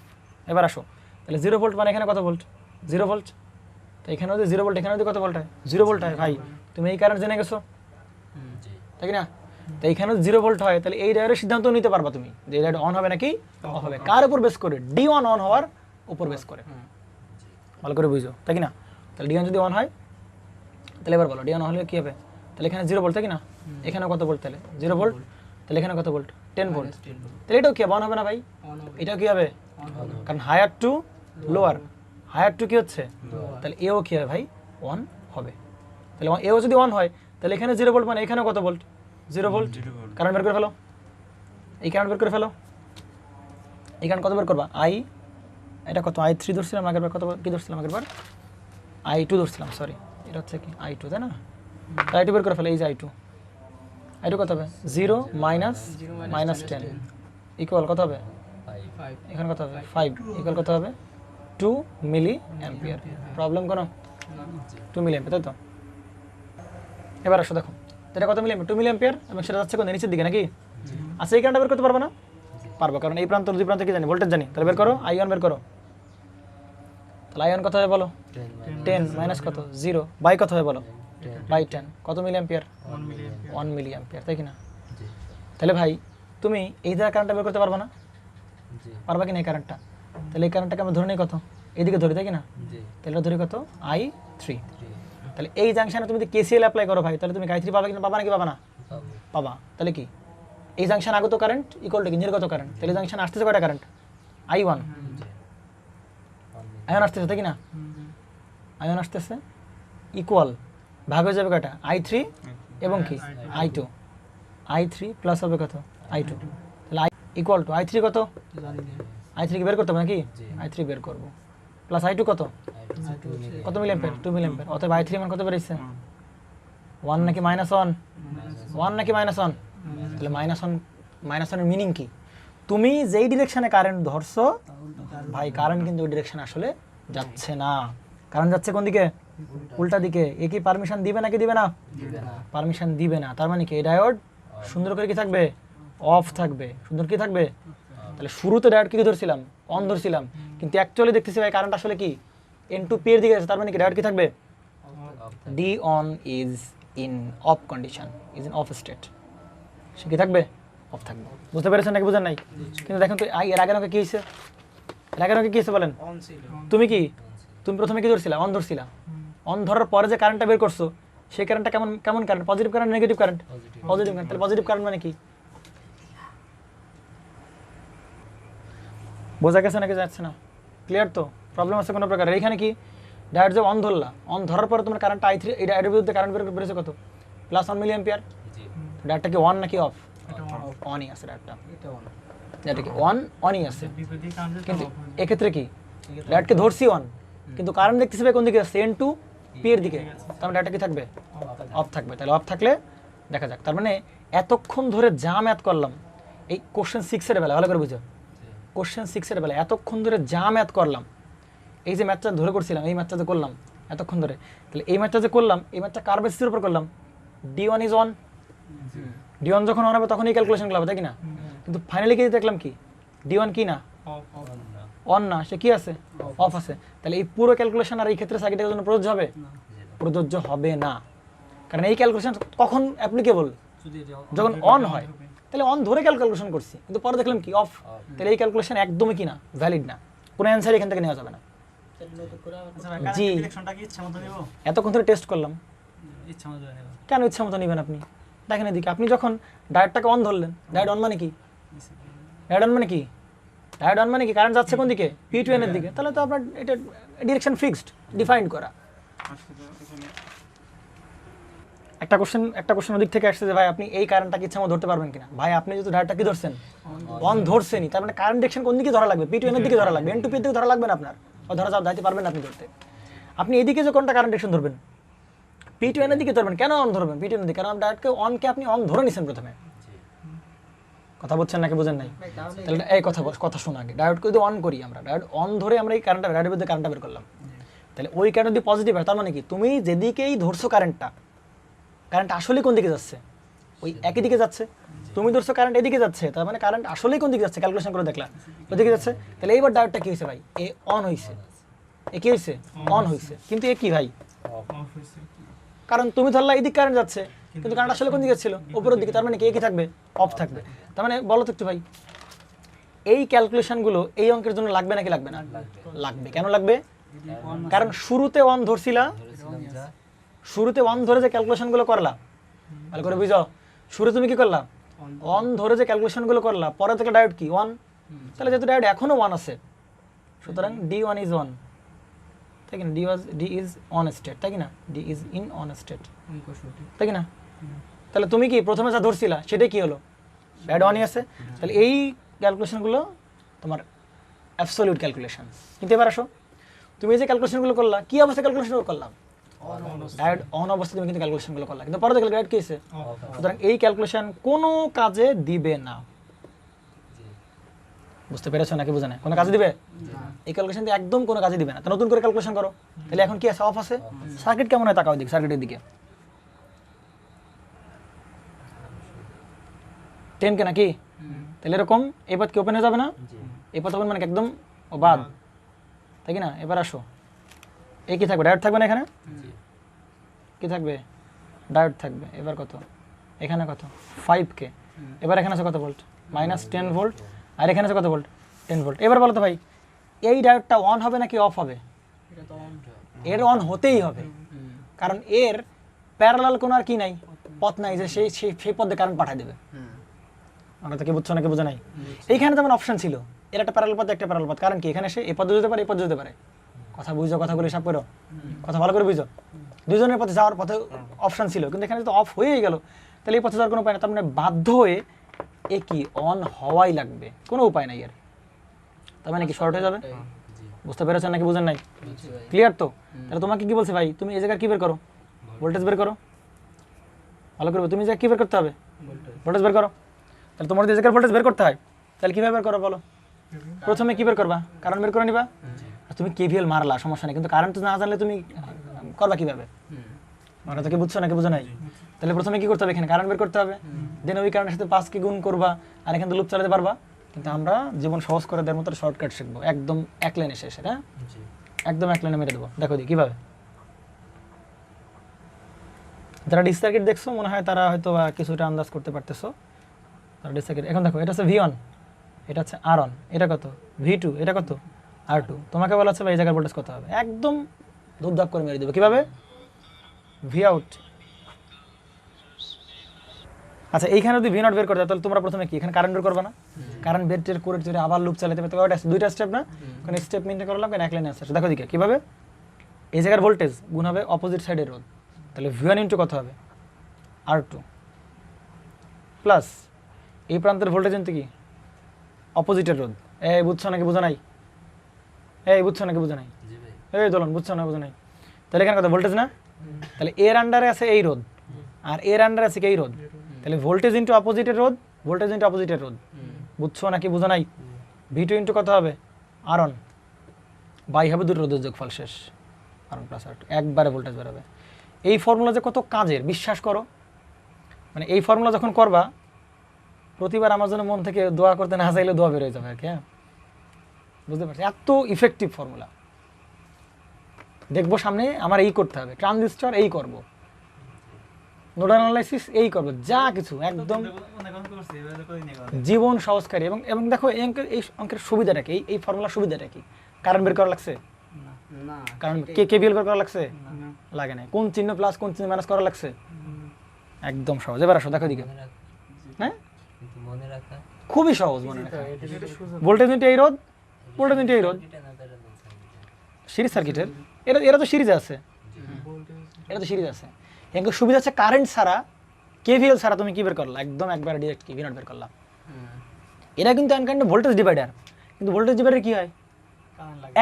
এবার আসো, তাহলে 0 ভোল্ট মানে এখানে কত ভোল্ট? 0 ভোল্ট। তো এখানে যদি 0 ভোল্ট, এখানে যদি কত ভোল্ট হয়? 0 ভোল্ট হয়। ভাই তুমি এই কারেন্ট জেনে গেছো, তাই কি না? তো এইখানে 0 ভোল্ট হয়, তাহলে এই ডায়োডের সিদ্ধান্ত নিতে পারবা তুমি যে এই ডায়োড অন হবে নাকি অফ হবে। কার উপর বেস করে? D1 অন হওয়ার উপর বেস করে। ভালো করে বুঝো, তাই কি না? তাহলে D1 যদি অন হয়, তাহলে এবার বলো D1 অন হলে কি হবে? তাহলে এখানে 0 ভোল্ট, তাই কি না? এখানে কত ভোল্ট? তাহলে 0 ভোল্ট। তাহলে এখানে কত ভোল্ট? 10 ভোল্ট। তাহলে এটাও কি হবে? অন হবে না ভাই? অন হবে, এটাও কি হবে? কারণ higher to lower, higher to কি হচ্ছে? তাহলে এও কি হবে ভাই? অন হবে। তাহলে এও যদি অন হয়, তাহলে এখানে 0 ভোল্ট মানে এখানে কত ভোল্ট? 0 ভোল্ট। কারেন্ট বের করে ফেলো, এই কারেন্ট বের করে ফেলো। এই কারেন্ট কত বের করবা? I, এটা কত? I3 ধরছিলাম আগের বার। কত কি ধরছিলাম আগের বার? I2 ধরছিলাম, sorry. এটা হচ্ছে কি I2, তাই না? I2 বের করে ফেলো। এই যে I2 কত হবে? 0 মাইনাস 10 ইকুয়াল কত হবে? 5 এখানে কত হবে? 5 ইকুয়াল কত হবে? 2 মিলি অ্যাম্পিয়ার। প্রবলেম কোনো? 2 মিলি অ্যাম্পিয়ার, তাই তো? এবার আসো দেখো, এটা কত মিলি অ্যাম্পিয়ার? 2 মিলি অ্যাম্পিয়ার। এবং সেটা যাচ্ছে কোন? নিচের দিকে নাকি? আচ্ছা, এই কারেন্টটা বের করতে পারবো না? পারবো, কারণ এই প্রান্ত দুই প্রান্ত কি জানি? ভোল্টেজ জানি। তাহলে বের করো, I1 বের করো। তাহলে I1 কত হবে বলো? 10 মাইনাস কত? 0 বাই কত হবে বলো? বাই 10। কত মিলি অ্যাম্পিয়ার? 1 মিলি অ্যাম্পিয়ার, তাই কি না? তাহলে ভাই তুমি এই ধারা কারেন্টটা বের করতে পারবো না? পারবা কি না এই কারেন্টটা? তাহলে এই কারেন্টটাকে আমরা ধরে নিই কত? এইদিকে ধরি, তাই কি না? তাহলে ধরি কত? I3। তাহলে এই জাংশনে তুমি যদি কেসিএল অ্যাপ্লাই করো ভাই, তাহলে তুমি I3 পাবে কিনা, পাবা নাকি পাবা না? পাবা। তাহলে কি এই জাংশন আগত কারেন্ট ইকুয়াল টু কি নির্গত কারেন্ট, তাহলে জাংশন আসতেছে কয়টা কারেন্ট? I1 আয়ন আসতেছে, তাই কি না? আয়ন আসতেছে ইকুয়াল ভাগ হয়ে যাবে কয়টা? I3 এবং কি I2, I3 প্লাস হবে কত? I2, তাহলে ইকুয়াল টু I3 কত? জানি না। I3 কি বের করতে হবে নাকি? I3 বের করব প্লাস I2 কত? কত মিলি অ্যাম্পিয়ার? 2 মিলি অ্যাম্পিয়ার। অতএব I3 মান কত বেরিয়েছে? 1 নাকি -1? 1 নাকি -1? তাহলে -1 এর মিনিং কি? তুমি যেই ডিরেকশনে কারেন্ট ধরছো ভাই, কারেন্ট কিন্তু ওই ডিরেকশনে আসলে যাচ্ছে না, কারেন্ট যাচ্ছে কোন দিকে? উল্টা দিকে। এ কি পারমিশন দিবে নাকি দিবে না? পারমিশন দিবে না। তার মানে কি এই ডায়োড সুন্দর করে কি থাকবে? অফ থাকবে। সুন্দর কি থাকবে? তাহলে শুরুতে ডায়োড কি ধরছিলাম? অন ধরছিলাম, কিন্তু অ্যাকচুয়ালি দেখতেছি ভাই কারেন্ট আসলে কি N2P এর দিকে আছে। তার মানে কি ডায়োড কি থাকবে? D on is in off condition, is in off state, সে কি থাকবে? অফ থাকবে। বুঝতে পেরেছেন নাকি বুঝেন নাই? কিন্তু দেখেন তো এর আগের অঙ্কে কি হয়েছে? এর আগের অঙ্কে কি হয়েছে বলেন? অন ছিল। তুমি প্রথমে কি ধরছিলা? অন ধরছিলা। অন ধরার পরে যে কারেন্টটা বের করছো, সেই কারেন্টটা কেমন current? Positive current, negative current? Positive current. তাহলে পজিটিভ কারেন্ট মানে কি? বোঝা গেছে নাকি যাচ্ছে না? ক্লিয়ার তো? প্রবলেম আছে কোনো প্রকার? এইখানে কি ডায়োড যে অন ধরলা, অন ধরার পরে তোমার কারেন্ট I3, এই ডায়োডের বিরুদ্ধে কারেন্ট বেরোছে কত? +1 মিলি অ্যাম্পিয়ার। ডায়োডটা কি অন নাকি অফ? অনই আছে ডায়োডটা। এটা অন। ডায়োডটা কি অনই আছে। বিপরীত কারেন্ট কিন্তু এক্ষেত্রে কি ডায়োডকে ধরছি অন, কিন্তু কারেন্ট দেখতেছি ভাই কোন দিকে আসছে? N2P এর দিকে। তার মানে ডায়োডটা কি থাকবে? অফ থাকবে। তাহলে অফ থাকলে দেখা যাক। তার মানে এতক্ষণ ধরে যা ম্যাথ করলাম, এই কোশ্চেন 6 এর বেলা ভালো করে বুঝো, কোশ্চেন 6 এর বেলা এতক্ষণ ধরে যা ম্যাথ করলাম, এই যে ম্যাথটা ধরে করছিলাম, এই ম্যাথটা যে করলাম এতক্ষণ ধরে, তাহলে এই ম্যাথটা যে করলাম, এই ম্যাথটা কার বেসিসের উপর করলাম? D1 is on. D1 যখন অন হবে তখন এই ক্যালকুলেশনগুলো হবে, তাই কি না? কিন্তু ফাইনালি কি দেখলাম কি D1 কি না? অন না, সে কি আছে? অফ আছে। তাহলে এই পুরো ক্যালকুলেশন আর এই ক্ষেত্রে সার্কিটের জন্য প্রযোজ্য হবে? প্রযোজ্য হবে না, কারণ এই ক্যালকুলেশন কখন অ্যাপ্লিকেবল? যখন অন হয়। তাহলে অন ধরে ক্যালকুলেশন করছি, কিন্তু পরে দেখলাম কি অফ। তাহলে এই ক্যালকুলেশন একদমই কি না? ভ্যালিড না, কোনো অ্যান্সার এখান থেকে নেওয়া যাবে না। জি। ডিরেকশনটা কি ইচ্ছা মতো নেব? এতক্ষণ ধরে টেস্ট করলাম, ইচ্ছা মতো নেব। কেন ইচ্ছা মতো নেবেন আপনি? দেখেন এদিকে, আপনি যখন ডায়োডটাকে অন ধরলেন, ডায়োড অন মানে কি? ডায়োড অন মানে কি? ডায়োড অন মানে কি? কারেন্ট যাচ্ছে কোন দিকে? P2N এর দিকে। তাহলে তো আপনার এটা ডিরেকশন ফিক্সড, ডিফাইন্ড করা। একটা কোশ্চেন ওদিক থেকে আসছে যে ভাই আপনি এই কারেন্টটাকে ইচ্ছা মতো ধরতে পারবেন কিনা? ভাই আপনি যেহেতু ডায়োডটা কি ধরছেন? অন ধরছেনই, তার মানে কারেন্ট ডিরেকশন কোন দিকে ধরা লাগবে? P2N এর দিকে ধরা লাগবে, N2P এর দিকে ধরা লাগবে না আপনার, বা ধরা যাইতে পারবেন না আপনি ধরতে। আপনি এইদিকে যে কোনটা কারেন্ট ডিরেকশন ধরবেন? P2N এর দিকে ধরবেন। কেন অন ধরবেন P2N এর দিকে? কারণ ডায়োডকে অনকে আপনি অন ধরে নিছেন প্রথমে। কথা বলছেন নাকি বুঝেন নাই? তাহলে এই কথা শোনা আগে। ডায়োডকে যদি অন করি আমরা, ডায়োড অন ধরে আমরা এই কারেন্টটা, ডায়োডের মধ্যে কারেন্টটা বের করলাম, তাহলে ওই কারেন্ট যদি পজিটিভ হয়, তার মানে কি তুমি যেদিকেই ধরছো কারেন্ট আসলে কোন দিকে যাচ্ছে? ওই একই দিকে যাচ্ছে। তুমি ধরছো কারেন্ট এদিকে যাচ্ছে, তার মানে কারেন্ট আসলেই কোন দিকে যাচ্ছে? ক্যালকুলেশন করে দেখলাম ওদিকে যাচ্ছে। তাহলে এইবার ডায়োডটা কি হয়েছে ভাই? এ অন হয়েছে। এ কি হয়েছে? অন হয়েছে। কিন্তু এ কি ভাই? অফ হইছে। কারণ তুমি ধরলা এইদিকে কারেন্ট যাচ্ছে, কিন্তু কারেন্ট আসলে কোন দিকে ছিল? উপরের দিকে। তার মানে কি থাকবে? অফ থাকবে। তার মানে বলো তো একটু ভাই, এই ক্যালকুলেশনগুলো এই অঙ্কের জন্য লাগবে নাকি লাগবে না? লাগবে। কেন লাগবে? কারণ শুরুতে অন ধরছিলা, শুরুতে অন ধরে যে ক্যালকুলেশনগুলো করলা, ভালো করে বুঝো, শুরু তুমি কি করলা? অন ধরে যে ক্যালকুলেশনগুলো করলা, পরে থেকে ডায়োড কি অন। তাহলে যেহেতু ডায়োড এখনো অন আছে, সুতরাং D1 ইজ অন, তাই কি না? D ইজ অন স্টেট, তাই কি না? D is in on state, তাই কি না? তাহলে তুমি কি প্রথমে যা ধরছিলা সেটাই কি হলো? ডায়োড অনই আছে। তাহলে এই ক্যালকুলেশনগুলো তোমার অ্যাবসলিউট ক্যালকুলেশন। কিন্তু এবার আসো, তুমি যে ক্যালকুলেশনগুলো করলা, কি অবস্থায় ক্যালকুলেশনগুলো করলাম? ডায়োড অন অবস্থায় তুমি কিন্তু ক্যালকুলেশনগুলো করলা, কিন্তু পরে দেখলে ডায়োড কি হয়েছে? সুতরাং এই ক্যালকুলেশন কোনো কাজে দিবে না। বুঝতে পেরেছো নাকি বুঝে না? কোনো কাজে দিবে? এই ক্যালকুলেশন একদম কোনো কাজে দিবে না। তো নতুন করে ক্যালকুলেশন করো। তাহলে এখন কি আছে? অফ আছে। সার্কিট কেমন হয় তাকাও দিক, সার্কিটের দিকে 10 কে নাকি? তাহলে এরকম এই পথ কি ওপেন হয়ে যাবে না? এই পথ ওপেন মানে একদম বাদ, তাই কি না? এবার আসো, এই কি থাকবে? ডায়োড থাকবে না এখানে? কি থাকবে? ডায়োড থাকবে। এবার কত? এখানে কত? 5K। এবার এখানে আছে কত ভোল্ট? -10 ভোল্ট। আর এখানে আছে কত ভোল্ট? 10 ভোল্ট। এবার বলো তো ভাই, এই ডায়োডটা অন হবে নাকি অফ হবে? এটা তো অন। এর অন হতেই হবে। কারণ এর প্যারালাল কোনো আর কি নাই, পথ নাই যে সেই পথে কারেন্ট পাঠিয়ে দেবে। আমরা তাকে বুঝছো নাকি বোঝা নাই? এইখানে যেমন অপশন ছিল এর একটা প্যারালাল পথ একটা প্যারালাল পথ, কারণ কি এখানে সে এই পথে যেতে পারে এই পথে যেতে পারে। কথা বুঝো, কথাগুলো হিসাব করো, কথা ভালো করে বুঝো। দুজনের পথে যাওয়ার পথে অপশন ছিল, কিন্তু এখানে যদি অফ হয়েই গেল তাহলে এই পথে যাওয়ার কোনো উপায় না, তার মানে বাধ্য হয়ে এ কি অন হওয়াই লাগবে, কোনো উপায় নাই এর। তার মানে কি শর্ট হয়ে যাবে? বুঝতে পেরেছেন নাকি বুঝেন নাই? ক্লিয়ার তো? তাহলে তোমাকে কি বলছে ভাই, তুমি এই জায়গায় কি বের করো, ভোল্টেজ বের করো, ভালো করবে। তুমি যে কি বের করতে হবে, ভোল্টেজ বের করো। তাহলে তোমার যে জায়গায় ভোল্টেজ বের করতে হয় তাহলে কীভাবে বের করো বলো? প্রথমে কি বের করবা, কারেন্ট বের করে নিবা। আর তুমি কেভিএল মারলা সমস্যা নেই, কিন্তু কারেন্ট না জানলে তুমি করবা কীভাবে? আমরা তো কি বুঝছো নাকি বুঝো নাই? তাহলে প্রথমে কি করতে হবে, এখানে কারেন্ট বের করতে হবে, দেন ওই কারেন্টের সাথে 5 কে গুণ করবা আর এখান থেকে লুপ চালাতে পারবা। কিন্তু আমরা জীবন সহজ করে দেওয়ার মতো শর্টকাট শিখবো, একদম এক লাইনে শেষ। হ্যাঁ, একদম এক লাইনে মেরে দেবো। দেখো দি কীভাবে। যারা ডিসি সার্কিট দেখছো মনে হয় তারা হয়তো কিছুটা আন্দাজ করতে পারতেছো। তারা ডিসি সার্কিট এখন দেখো, এটা হচ্ছে V1, এটা হচ্ছে R1, এটা কত V2, এটা কত R2। তোমাকে বলা হচ্ছে ভাই এই জায়গার ভোল্টেজ কত হবে, একদম ধূপধাপ করে মেরে দেবে। কীভাবে? V out। আচ্ছা, এইখানে যদি V0 বের করতে হয় তাহলে তোমরা প্রথমে কি এখানে কারেন্ট বের করবে না? কারেন্ট বের টের করে আবার লুপ চালাতে হবে। তবে দুইটা স্টেপ না, কারণ স্টেপ মেনটেন করা লাগবে, এক লাইনে আসছে। দেখো দিকে কীভাবে, এই জায়গার ভোল্টেজ গুণ হবে অপোজিট সাইডের রোধ, তাহলে V1 ইন্টু কত হবে R2 প্লাস এই প্রান্তের ভোল্টেজ ইন্টু কি অপোজিটের রোধ। এই বুঝছো নাকি বোঝা নাই? এই বুঝছো নাকি বোঝা নাই? এই দোলন বুঝছো না বোঝা নাই? তাহলে এখানে কত ভোল্টেজ না, তাহলে এর আন্ডারে আছে এই রোধ আর এর আন্ডারে আছে কি এই রোধ, তাহলে ভোল্টেজ ইন্টু অপোজিটের রোধ, ভোল্টেজ ইন্টু অপোজিটের রোধ। বুঝছো নাকি বোঝা নাই? V2 ইন্টু কত হবে R1 বাই হবে দুটো রোধের যোগফল, শেষ R1 প্লাস R2, একবারে ভোল্টেজ বেরোবে। এই ফর্মুলা যে কত কাজের বিশ্বাস করো, মানে এই ফর্মুলা যখন করবা প্রতিবার আমার জন্য মন থেকে দোয়া করতে না চাইলে দোয়া বের হয়ে যাবে আর কি। হ্যাঁ, বুঝতে পারছি, এত ইফেক্টিভ ফর্মুলা। দেখবো সামনে আমার এই করতে হবে, ট্রানজিস্টর এই করব, নোডাল অ্যানালাইসিস এই করব, যা কিছু একদম জীবন সহজকারী। এবং এবং দেখো এই অঙ্কের সুবিধাটা কি, এই ফর্মুলার সুবিধাটা কি? কারেন্ট বের করা লাগছে না, কারণ কেভিএল বের করা লাগছে লাগে না, কোন চিহ্ন প্লাস কোন চিহ্ন মাইনাস করা লাগছে, একদম সহজ। এবার আসো দেখো দিকে। হ্যাঁ, মনে রাখা খুবই সহজ মনে রাখা। ভোল্টেজ ইন্টু এই রোধ, ভোল্টেজ ইন্টু এই রোধ, সিরিজ সার্কিটের এরা তো সিরিজে আছে, এটা তো সিরিজ আছে। এর সুবিধা হচ্ছে কারেন্ট ছাড়া কেভিএল ছাড়া তুমি কি বের করলা, একদম একবার ডাইরেক্ট কি V0 বের করলাম। এরা কিন্তু এনকাইন্ড ভোল্টেজ ডিভাইডার, কিন্তু ভোল্টেজ ডিভাইডার কি হয়,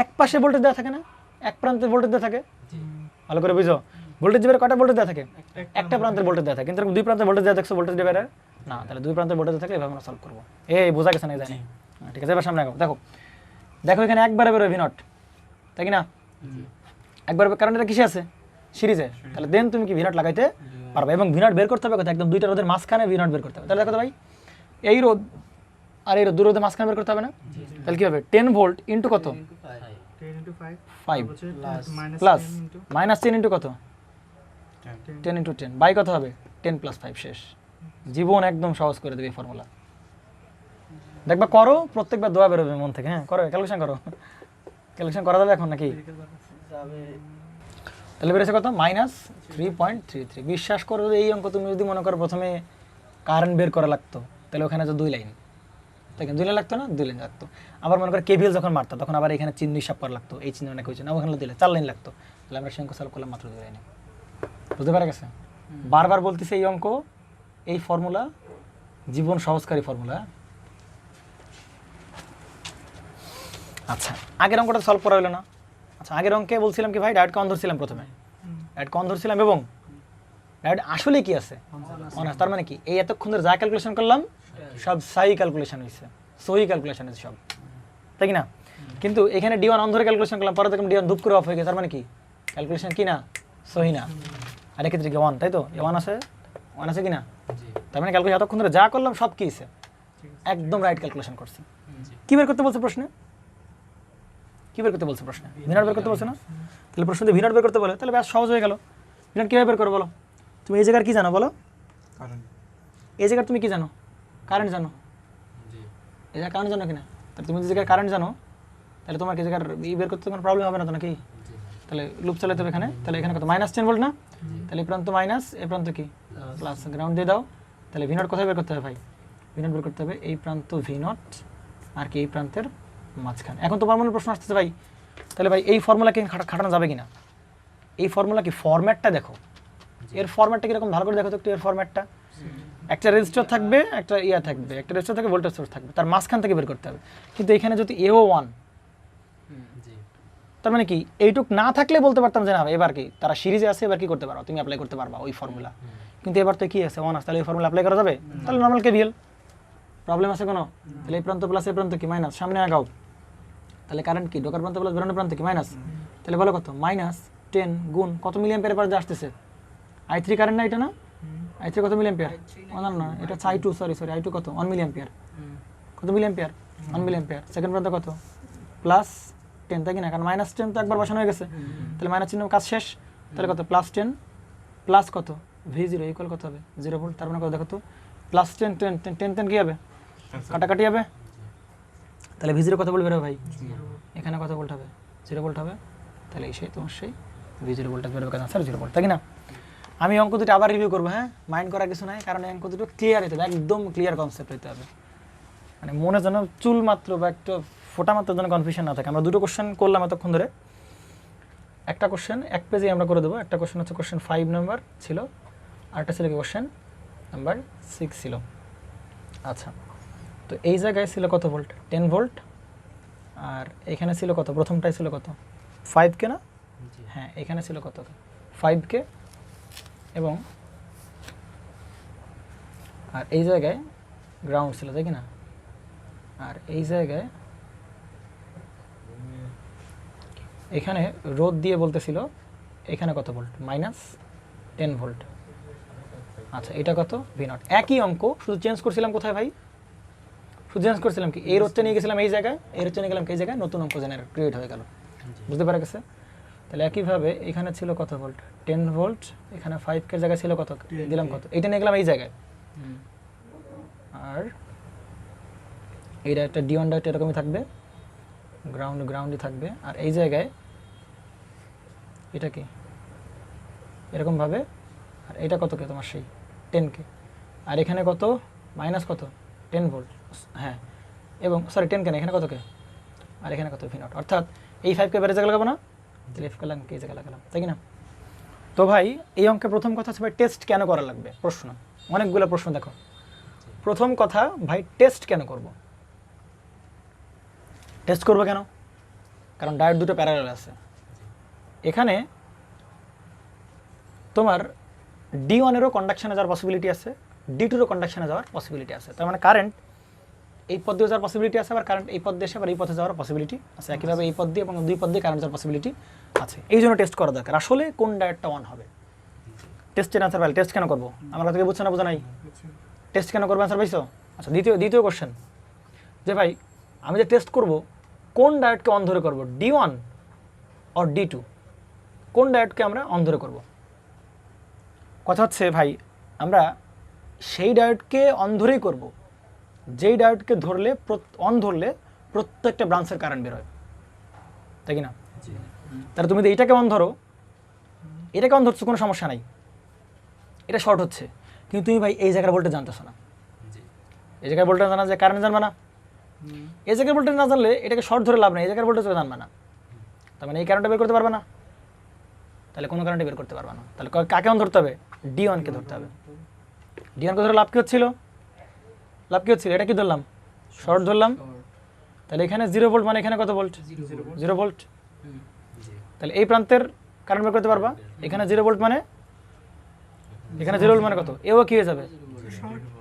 এক পাশে ভোল্টেজ দেওয়া থাকে না, এক প্রান্তে ভোল্টেজ দেওয়া থাকে। ভালো করে বুঝো, ভোল্টেজ ডিভাইডার কয়টা ভোল্টেজ দেওয়া থাকে, একটা প্রান্তের ভোল্টেজ দেওয়া থাকে। কিন্তু দুই প্রান্তে ভোল্টেজ দেওয়া দেখছো ভোল্টেজ ডিভাইডার না, তাহলে দুই প্রান্তের ভোল্টেজ থাকলে এভাবে আমরা সলভ করবো। এই বোঝা গেছে না? জানি, ঠিক আছে। এবার সামনে দেখো, দেখো এখানে একবারে বেরোয় V0, তাই কি না? একবার, কারণ এটা কিসে আছে, সিরিজে। তাহলে দেন তুমি কি V0 লাগাইতে পারবে, এবং V0 বের করতে হবে কোথায়, একদম দুইটা রোধের মাঝখানে V0 বের করতে হবে। তাহলে দেখো ভাই এই রোধ আর এই রোধ, দু রোধের মাঝখানে বের করতে হবে না? তাহলে কি হবে, 10 ভোল্ট ইন্টু কত 5 প্লাস মাইনাস 10 ইন্টু কত 10 ইন্টু 10 বাই কত হবে 10 প্লাস 5, শেষ। জীবন একদম সহজ করে দেবে এই ফর্মুলা। দেখবা করো, প্রত্যেকবার দোয়া বেরোবে মন থেকে। হ্যাঁ, করো, ক্যালকুলেশন করো, ক্যালকুলেশন করা যাবে এখন নাকি? তাহলে বেড়েছে কত -3.33। বিশ্বাস করো এই অঙ্ক তুমি যদি মনে করো প্রথমে কারেন্ট বের করা লাগতো তাহলে ওখানে তো 2 লাইন, তাই 2 লাইন লাগতো না, 2 লাইন লাগতো। আবার মনে করো কেভিএল যখন মারতো তখন আবার এখানে চিহ্ন হিসাব করা লাগতো, এই চিহ্ন না ওই চিহ্ন, ওখানে 2 লাইন 4 লাইন লাগতো। তাহলে আমরা সেই অঙ্ক সলভ করলাম মাত্র 2 লাইনে। বুঝতে পারা গেছে? বারবার বলতেছি এই অঙ্ক, এই ফর্মুলা জীবন সহজকারী ফর্মুলা। আচ্ছা, আগের অঙ্কটা সলভ করা হলো না। আচ্ছা, আগের অঙ্কে বলছিলাম কি ভাই ডায়োড কন ধরছিলাম, প্রথমে ডায়োড কন ধরছিলাম এবং ডায়োড আসলে কি আছে অনার্স। তার মানে কি এই এতক্ষণ ধরে যা ক্যালকুলেশন করলাম সব সাই ক্যালকুলেশন হয়েছে, সহি ক্যালকুলেশন হয়েছে সব, তাই কি না? কিন্তু এখানে D1 অন ধরে ক্যালকুলেশন করলাম, পরে দেখলাম D1 ধূপ করে অফ হয়ে গেছে। তার মানে কি ক্যালকুলেশন কি না, সহি না। আর এক্ষেত্রে কি 1, তাই তো 1 আছে, 1 আছে কি না? তার মানে ক্যালকুলেশন এতক্ষণ ধরে যা করলাম সব কি আছে, একদম রাইট ক্যালকুলেশন করছি। কি বের করতে বলছে প্রশ্নে, কি বের করতে বলছে প্রশ্নে? V0 বের করতে বলছে না? তাহলে প্রশ্ন যদি V0 বের করতে বলে তাহলে ব্যাস সহজ হয়ে গেল। V0 কীভাবে বের করো বলো? তুমি এই জায়গার কি জানো বলো? এই জায়গার তুমি কি জানো, কারেন্ট জানো। এই জায়গায় কারেন্ট জানো কিনা? তাহলে তুমি যে জায়গায় কারেন্ট জানো তাহলে তোমার কি জায়গার বের করতে কোনো প্রবলেম হবে না তো নাকি? তাহলে লুপ চালাতে হবে এখানে, তাহলে এখানে কত -10 ভোল্ট না, তাহলে এই প্রান্ত মাইনাস, এই প্রান্ত কি প্লাস, গ্রাউন্ড দিয়ে দাও। তাহলে ভি নট কোথায় বের করতে হবে ভাই? ভি নট বের করতে হবে এই প্রান্ত ভি নট আর কি এই প্রান্তের মাঝখানে। এখন তোমার মনে প্রশ্ন আসতেছে ভাই, তাহলে ভাই এই ফর্মুলা কি খাটানো যাবে কিনা? এই ফর্মুলা কি ফরম্যাটটা দেখো, এর ফরম্যাটটা কিরকম ভালো করে দেখো তো একটু। এর ফরম্যাটটা একটা রেজিস্টার থাকবে, একটা ইয়া থাকবে, একটা রেজিস্টার থাকবে, ভোল্টেজ সোর্স থাকবে, তার মাঝখান থেকে বের করতে হবে। কিন্তু এখানে যদি এও 1, জি তার মানে কি এইটুক না থাকলে বলতে পারতাম যে না এবার কি তারা সিরিজে আছে, এবার কি করতে পারো তুমি অ্যাপ্লাই করতে পারবা ওই ফর্মুলা। কিন্তু এবার তো কি আছে 1 আছে, তাহলে এই ফর্মুলা অ্যাপ্লাই করা যাবে? তাহলে নর্মাল কেভিএল। প্রবলেম আছে কোনো? তাহলে এই প্রান্ত প্লাস এই প্রান্ত কি মাইনাস, সামনে আগাও। তাহলে কারেন্ট কি ঢোকার প্রান্ত প্লাস বেরোনোর প্রান্ত কি মাইনাস, তাহলে বলো কত -10 গুণ কত মিলি অ্যাম্পিয়ার পার আসতেছে? i3 কারেন্ট না এটা না? i3 কত মিলি অ্যাম্পিয়ার? না এটা i2, সরি i2 কত 1 মিলি অ্যাম্পিয়ার। কত milliampere? 1 milliampere. Second প্রান্ত কত? +10, তাই কি না? কারণ -10 তো একবার বসানো হয়ে গেছে, তাহলে মাইনাস চিহ্ন কাজ শেষ। তাহলে কত +10 প্লাস কত V0 ইকুয়াল কত হবে? 0 ভোল্ট। তার মানে কত দেখো তো, +10 10 কি হবে? কাটাকাটি হবে। তাহলে V0 কত ভোল্ট বেরোবে ভাই? এখানে কত ভোল্ট হবে? 0 ভোল্ট হবে। তাহলে এই সেই তোমার সেই V0 ভোল্টেজ বেরোবে, কারণ স্যার 0 ভোল্ট, তাই কি না? আমি অঙ্ক দুটো আবার রিভিউ করবো, হ্যাঁ, মাইন্ড করার কিছু নাই, কারণ এই অঙ্ক দুটো ক্লিয়ার হতে হবে, একদম ক্লিয়ার কনসেপ্ট হতে হবে, মানে মনে যেন চুল মাত্র বা একটা ফোটা মাত্র যেন কনফিউশন না থাকে। আমরা দুটো কোশ্চেন করলাম এতক্ষণ ধরে, একটা কোশ্চেন এক পেজে আমরা করে দেবো। একটা কোশ্চেন হচ্ছে কোশ্চেন 5 নাম্বার ছিল, আরেকটা ছিল কি কোশ্চেন নাম্বার 6 ছিল। আচ্ছা, তো এই জায়গায় ছিল কত ভোল্ট? 10 ভোল্ট। আর এখানে ছিল কত? প্রথমটাই ছিল কত? 5K না? হ্যাঁ, এখানে ছিল কত? 5K। এবং আর এই জায়গায় গ্রাউন্ড ছিল, তাই কি না? আর এই জায়গায় এখানে রোদ দিয়ে বলতেছিল এখানে কত ভোল্ট? -10 ভোল্ট। আচ্ছা, এটা কত? V0। একই অঙ্ক, শুধু চেঞ্জ করছিলাম কোথায় ভাই? শুধু চেঞ্জ করছিলাম কি, এই রোদটা নিয়ে গেছিলাম এই জায়গায়, এই রোদটা নিয়ে গেলাম এই জায়গায়, নতুন অঙ্ক জেনারেট ক্রিয়েট হয়ে গেল। বুঝতে পারা গেছে? তাহলে একইভাবে এখানে ছিল কত ভোল্ট? 10 ভোল্ট। এখানে 5K জায়গায় ছিল কত? দিলাম কত? এইটা নিয়ে গেলাম এই জায়গায়। আর এইটা একটা D1 ডাইট এরকমই থাকবে, গ্রাউন্ডই থাকবে। আর এই জায়গায় এটা কি এরকমভাবে, আর এটা কতকে তোমার সেই 10K। আর এখানে কত? মাইনাস কত? 10 ভোল্ট, হ্যাঁ, এবং সরি 10K না, এখানে কতকে? আর এখানে কত? V0। অর্থাৎ এই 5K বেড়ে জায়গা লাগাবো না, তাহলে F লাগালাম, কে জায়গা লাগালাম, তাই কি না? তো ভাই এই অঙ্কে প্রথম কথা হচ্ছে ভাই টেস্ট কেন করা লাগবে? প্রশ্ন, অনেকগুলো প্রশ্ন দেখো। প্রথম কথা ভাই, টেস্ট কেন করব? টেস্ট করবো কেন? কারণ ডায়োড দুটো প্যারালাল আছে। এখানে তোমার D1-এরও কন্ডাকশনে যাওয়ার পসিবিলিটি আছে, D2-রও কন্ডাকশনে যাওয়ার পসিবিলিটি আছে। তার মানে কারেন্ট এই পথ দিয়ে যাওয়ার পসিবিলিটি আছে, আবার কারেন্ট এই পথ দিয়ে এসে আবার এই পথে যাওয়ার পসিবিলিটি আছে। একইভাবে এই পথ দিয়ে এবং দুই পথ দিয়ে কারেন্ট যাওয়ার পসিবিলিটি আছে। এই জন্য টেস্ট করা দরকার, আসলে কোন ডায়োডটা অন হবে। টেস্টের অ্যান্সার পাইলে, টেস্ট কেন করবো? আমরা থেকে বুঝছো না, বোঝা নাই? টেস্ট কেন করবো অ্যান্সার পাইছো? আচ্ছা, দ্বিতীয় কোশ্চেন যে ভাই আমি যে টেস্ট করব, কোন ডায়োডকে অন ধরে করবো? D1 or D2? কোন ডায়োডকে আমরা অন ধরে করব? কথা হচ্ছে ভাই, আমরা সেই ডায়োডকে অন ধরেই করব যেই ডায়োডকে ধরলে অন ধরলে প্রত্যেকটা ব্রাঞ্চের কারেন্ট বের হয়, তাই কি না? তাহলে তুমি যদি এইটাকে অন ধরো, এটাকে অন ধরছো, কোনো সমস্যা নাই, এটা শর্ট হচ্ছে, কিন্তু তুমি ভাই এই জায়গার ভোল্টেজ জানতেছো না। এই জায়গায় ভোল্টেজ জানা যায়, কারেন্ট জানবে না। এই জায়গায় ভোল্টেজ না জানলে এটাকে শর্ট ধরে লাভ নেই, এই জায়গার ভোল্টেজ জানবে না, তার মানে এই কারেন্টটা বের করতে পারবে না, তাহলে কোনো কারেন্টে বের করতে পারবে না। তাহলে কাকে অন ধরতে হবে? D1-কে ধরতে হবে। D1-কে ধরে লাভ কি হচ্ছিল? এটা কি ধরলাম? শর্ট ধরলাম। তাহলে এখানে 0 ভোল্ট, মানে এখানে কত ভোল্ট? 0 ভোল্ট। তাহলে এই প্রান্তের কারেন্ট বের করতে পারবা। এখানে 0 ভোল্ট মানে, এখানে 0 ভোল্ট মানে কত? এও কি হয়ে যাবে?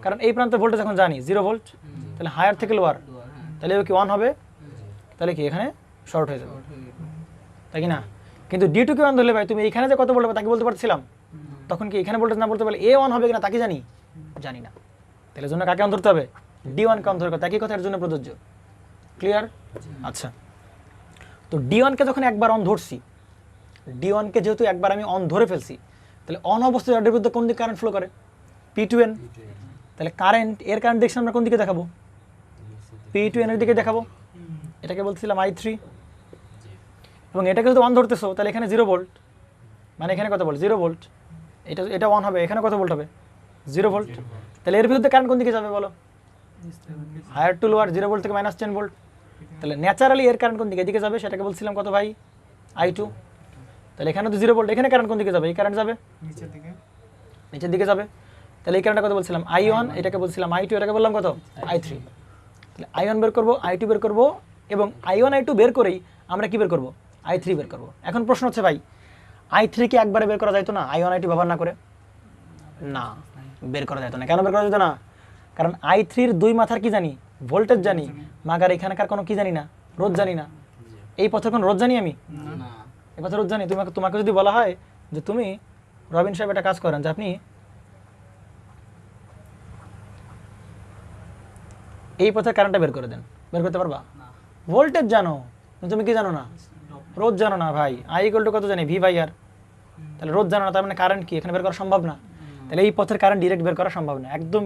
কারণ এই প্রান্তের ভোল্টেজ এখন জানি 0 ভোল্ট, তাহলে হায়ার থেকে লোয়ার, তাহলে এও কি অন হবে, তাহলে কি এখানে শর্ট হয়ে যাবে, তাই কি না? কিন্তু D2-কে অন ধরলে ভাই তুমি এখানে যে কত ভোল্ট হবে তাকে বলতে পারছিলাম, তখন কি এখানে ভোল্টেজ না বলতে পারলে এ অন হবে কিনা তাকে জানি না। তাহলে জন্য কাকে অন ধরতে হবে? D1-কে অন ধরে, একই কথা এর জন্য প্রযোজ্য। ক্লিয়ার? আচ্ছা, তো D1-কে যখন একবার অন ধরছি, D1-কে যেহেতু একবার আমি অন ধরে ফেলছি, তাহলে অন অবস্থায় ডায়োডের বিরুদ্ধে কোন দিকে কারেন্ট ফ্লো করে? P2N। তাহলে কারেন্ট, এর কারেন্ট দেখছি আমরা কোন দিকে দেখাবো? P2N এর দিকে দেখাবো। এটাকে বলছিলাম I3। এবং এটাকে যদি অন ধরতেছো তাহলে এখানে 0 ভোল্ট, মানে এখানে কত ভোল্ট 0 ভোল্ট, এটা অন হবে, এখানে কত ভোল্ট হবে 0 ভোল্ট। তাহলে এর বিরুদ্ধে কারেন্ট কোন দিকে যাবে বলো, হায়ার টু লোয়ার, 0 ভোল্ট থেকে -10 ভোল্ট। তাহলে ন্যাচারালি এর কারেন্ট কোন দিকে, এদিকে যাবে, সেটাকে বলছিলাম কত ভাই I2। তাহলে এখানে তো 0 ভোল্ট, এখানে কারেন্ট কোন দিকে যাবে, এই কারেন্ট যাবে নিচের দিকে যাবে। তাহলে এই কারেন্টটা কত বলছিলাম I1, এটাকে বলছিলাম I2, এটাকে বললাম কত I3। তাহলে I1 বের করবো, I2 বের করবো, এবং I1 I2 বের করেই আমরা কি বের করবো I3 বের করবো। এখন প্রশ্ন হচ্ছে ভাই I3 কি একবারে বের করা যাইতো না I1 I2 ব্যবহার না করে? না, বের করা যেত না। কেন বের করা যেত না? কারণ I3 এর দুই মাথার কি জানি, ভোল্টেজ জানি, মাগার এখানকার কোনো কি জানি না, রোধ জানি না। এই পথের কোনো রোধ জানি আমি? না। এই পথের রোধ জানি? তোমাকে যদি বলা হয় যে তুমি রবিন সাহেব একটা কাজ করেন, যে আপনি এই পথের কারেন্টটা বের করে দেন, বের করতে পারবা? ভোল্টেজ জানো কিন্তু তুমি কি জানো না, রোধ জানো না ভাই। I = কত জানি V/R, তাহলে রোধ জানো না, তার মানে কারেন্ট কি এখানে বের করা সম্ভব না। তাহলে এই পথের কারেন্ট ডিরেক্ট বের করা সম্ভব না, একদম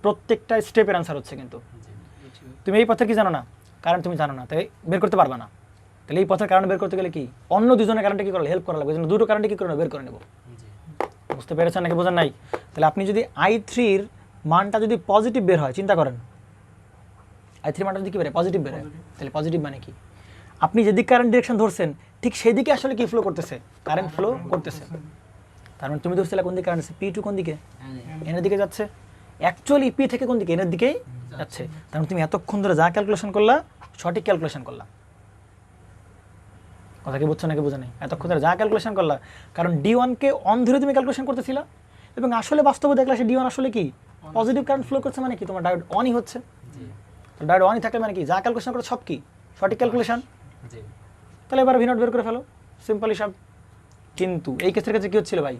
প্রত্যেকটা স্টেপের অ্যান্সার হচ্ছে। কিন্তু তুমি এই পথের কি জানো না, কারেন্ট তুমি জানো না, তাই বের করতে পারবা না। তাহলে এই পথের কারেন্ট বের করতে গেলে কি অন্য দুজনের কারেন্টে কি করা হেল্প করা লাগবে, দুটো কারেন্টে কি করে বের করে নেব। বুঝতে পেরেছেন নাকি বোঝেন নাই? তাহলে আপনি যদি I3 এর মানটা যদি পজিটিভ বের হয়, চিন্তা করেন I3 মানটা যদি কি বের হয় পজিটিভ বের হয়, তাহলে পজিটিভ মানে কি, আপনি যেদিক কারেন্ট ডিরেকশন ধরছেন ঠিক সেই দিকে আসলে কি ফ্লো করতেছে, কারেন্ট ফ্লো করতেছে। তার মানে তুমি ধরছিলে কোন দিকে কারেন্ট আছে, P2 কোন দিকে, এনের দিকে যাচ্ছে। অ্যাকচুয়ালি P থেকে কোন দিকে, এনের দিকেই যাচ্ছে। তার মানে তুমি এতক্ষণ ধরে যা ক্যালকুলেশন করলা সঠিক ক্যালকুলেশন করলা। কথা কি বুঝছো নাকি বোঝা নেই? এতক্ষণ ধরে যা ক্যালকুলেশন করলা, কারণ D1 কে অন ধরে তুমি ক্যালকুলেশন করতেছিলা, এবং আসলে বাস্তবে দেখলা সে D1 আসলে কি পজিটিভ কারেন্ট ফ্লো করছে, মানে কি তোমার ডায়োড অনই হচ্ছে। ডায়োড অনই থাকলে মানে কি যা ক্যালকুলেশন করো সব কি সঠিক ক্যালকুলেশন। তাহলে এবার V0 বের করে ফেলো, সিম্পল হিসাব। কিন্তু এই কেসের কাছে কি হচ্ছিল ভাই,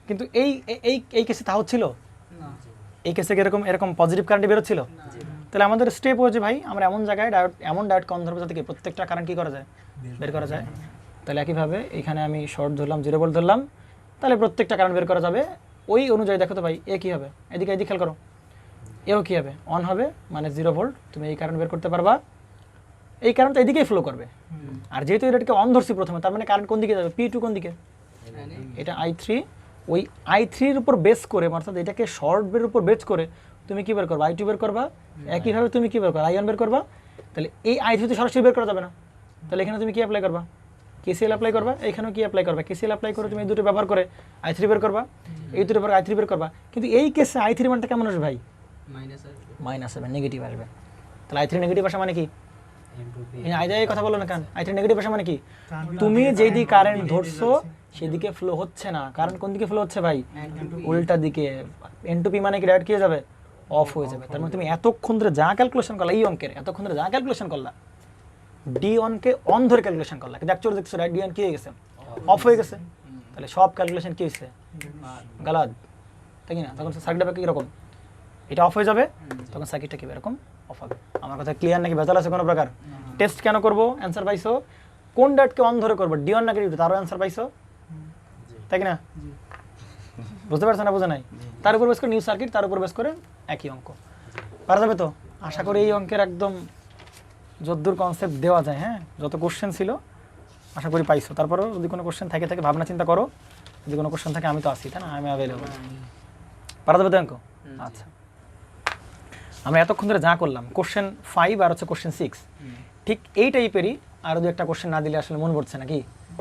কিন্তু এই এই এই কেসে তা হচ্ছিল, এই কেসে এরকম পজিটিভ কারেন্ট বেরোচ্ছিল। তাহলে আমাদের স্টেপ হচ্ছে ভাই আমরা এমন জায়গায় ডায়োড কম ধরবো যাতে কি প্রত্যেকটা কারেন্ট কি করা যায়, বের করা যায়। তাহলে একইভাবে এখানে আমি শর্ট ধরলাম, 0 ভোল্ট ধরলাম, তাহলে প্রত্যেকটা কারেন্ট বের করা যাবে। ওই অনুযায়ী দেখো তো ভাই এ কী হবে, এদিকে খেয়াল করো, এও কী হবে অন হবে, মানে 0 ভোল্ট, তুমি এই কারেন্ট বের করতে পারবা, এই কারেন্টটা এদিকেই ফ্লো করবে। আর যেহেতু এটাকে অন ধরছি প্রথমে, তার মানে কারেন্ট কোন দিকে যাবে, P2 কোন দিকে, এটা I3। ওই I3 এর উপর বেস করে, অর্থাৎ এটাকে শর্ট বের উপর বেস করে তুমি কি বের করবা, I2 বের করবা। একইভাবে তুমি কি বের করবা, I1 বের করবা। তাহলে এই I3 তো সরাসরি বের করা যাবে না, তাহলে এখানে তুমি কি অ্যাপ্লাই করবা, KCL অ্যাপ্লাই করবা। এখানেও কি অ্যাপ্লাই করবা, KCL অ্যাপ্লাই করে তুমি এই দুটো ব্যবহার করে I3 বের করবা, এই দুটো ব্যবহার I3 বের করবা। কিন্তু এই কেসে I3 মানটা কেমন আসবে ভাই, মাইনাস আসবে, নেগেটিভ আসবে। তাহলে I3 নেগেটিভ আসা মানে কি, এই কথা বলো না কেন, I3 নেগেটিভ আসা মানে কি, তুমি যেই দিকে কারেন্ট ধরছো সেদিকে ফ্লো হচ্ছে না, কারেন্ট কোন দিকে ফ্লো হচ্ছে ভাই, উল্টা দিকে। N2P মানে কি ডায়োড কি হয়ে যাবে, অফ হয়ে যাবে। তার মানে তুমি এতক্ষণ ধরে যা ক্যালকুলেশন করলা, এই অঙ্কের এতক্ষণ ধরে যা ক্যালকুলেশন করলা, D1 কে অন ধরে ক্যালকুলেশন করলা, কিন্তু অ্যাকচুয়ালি দেখছো D1 কি হয়ে গেছে, অফ হয়ে গেছে। তাহলে সব ক্যালকুলেশন কি হয়েছে, গালাদ, তাই না? তখন সার্কিটটা কীরকম, এটা অফ হয়ে যাবে, তখন সার্কিটটা কি এরকম অফ হবে। আমার কথা ক্লিয়ার নাকি ভেজাল আছে কোনো প্রকার? টেস্ট কেন করবো, অ্যান্সার পাইছো, কোন ডায়োডকে অন ধরে করবো, D1 নাকি D2, তারও অ্যান্সার পাইছো, তাই না? বুঝতে পারছো না, বোঝা নাই? তার উপর বেস করে নিউ সার্কিট, তার উপর বেস করে একই অঙ্ক পারা যাবে তো। আশা করি এই অঙ্কের একদম যদ্দূর কনসেপ্ট দেওয়া যায়, হ্যাঁ, যত কোশ্চেন ছিল আশা করি পাইছো। তারপরেও যদি কোনো কোশ্চেন থাকে ভাবনা চিন্তা করো, যদি কোনো কোশ্চেন থাকে আমি তো আসি, তাই না, আমি অ্যাভেলেবল। পারা যাবে তো অঙ্ক? আচ্ছা, আমরা এতক্ষণ ধরে যা করলাম কোশ্চেন 5 আর হচ্ছে কোশ্চেন 6, ঠিক এই টাইপেরই আরও দু একটা কোশ্চেন না দিলে আসলে মন পড়ছে নাকি।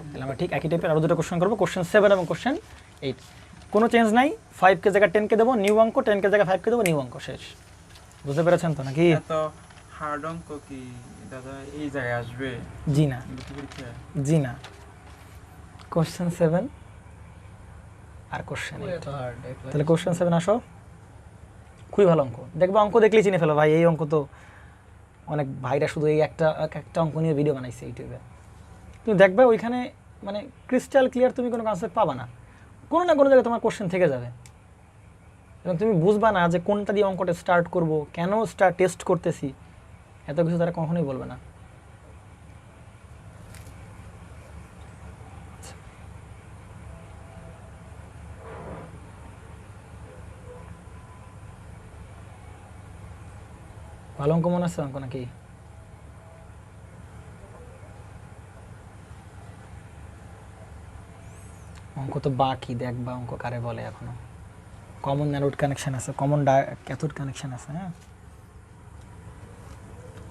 তাহলে আমরা ঠিক একই টাইপের আরও দুটো কোশ্চেন করবো, কোশ্চেন 7 এবং কোশ্চেন 8। কোনো চেঞ্জ নাই, 5 কে জায়গায় 10 কে দেবো নিউ অঙ্ক, 10 কে জায়গায় 5 কে দেবো নিউ অঙ্ক, শেষ। বুঝতে পেরেছেন তো নাকি? এত হার্ড অঙ্ক কি দাদা এই জায়গায় আসবে? জি না, জি না। কোশ্চেন 7 আর কোশ্চেন 8। তাহলে কোশ্চেন 7 আসো, খুবই ভালো অঙ্ক, দেখবো অঙ্ক দেখলেই চিনে ফেলো ভাই, এই অঙ্ক তো অনেক ভাইরা শুধু এই একটা অঙ্ক নিয়ে ভিডিও বানাইছে ইউটিউবে। তুমি দেখবে ওইখানে মানে ক্রিস্টাল ক্লিয়ার তুমি কোনো কনসেপ্ট পাবা না, কোনো না কোনো জায়গায় তোমার কোশ্চেন থেকে যাবে, এবং তুমি বুঝবা না যে কোনটা দিয়ে অঙ্কটা স্টার্ট করব, কেন টেস্ট করতেছি, এত কিছু তারা কখনোই বলবে না। ভালো অঙ্ক মনে আছে অঙ্ক নাকি? তো বাকি, দেখবা অঙ্ক কারে বলে এখনো। কমন অ্যানোড কানেকশন আছে, কমন ক্যাথোড কানেকশন আছে। হ্যাঁ,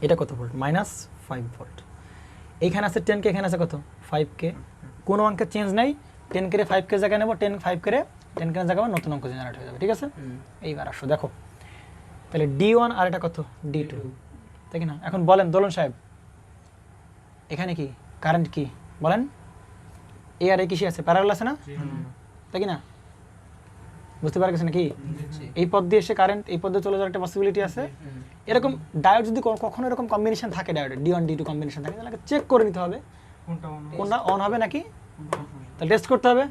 এটা কত ভোল্ট? -5 ভোল্ট। এইখানে আছে 10 কে, এখানে আছে কত? 5 কে। কোনো অঙ্কের চেঞ্জ নাই। 10 কে 5 কে জায়গায় নেব, 5 কে 10 কে জায়গায় নতুন অঙ্ক জেনারেট হয়ে যাবে। ঠিক আছে, এইবার আসো দেখো তাহলে D1 আর এটা কত? D2, তাই কি না? এখন বলেন দোলন সাহেব, এখানে কি কারেন্ট কি বলেন? এ আর এ কিসে আছে? প্যারালাল আছে না, তাই কি না? বুঝতে পারছেন নাকি? এই পথ দিয়ে এসে কারেন্ট এই পথে চলে যাওয়ার একটা পসিবিলিটি আছে। এরকম ডায়োড যদি কখনো এরকম কম্বিনেশন থাকে, ডায়োডের D1 D2 কম্বিনেশন থাকে, তাহলে চেক করে নিতে হবে কোনটা অন হবে নাকি। তাহলে টেস্ট করতে হবে।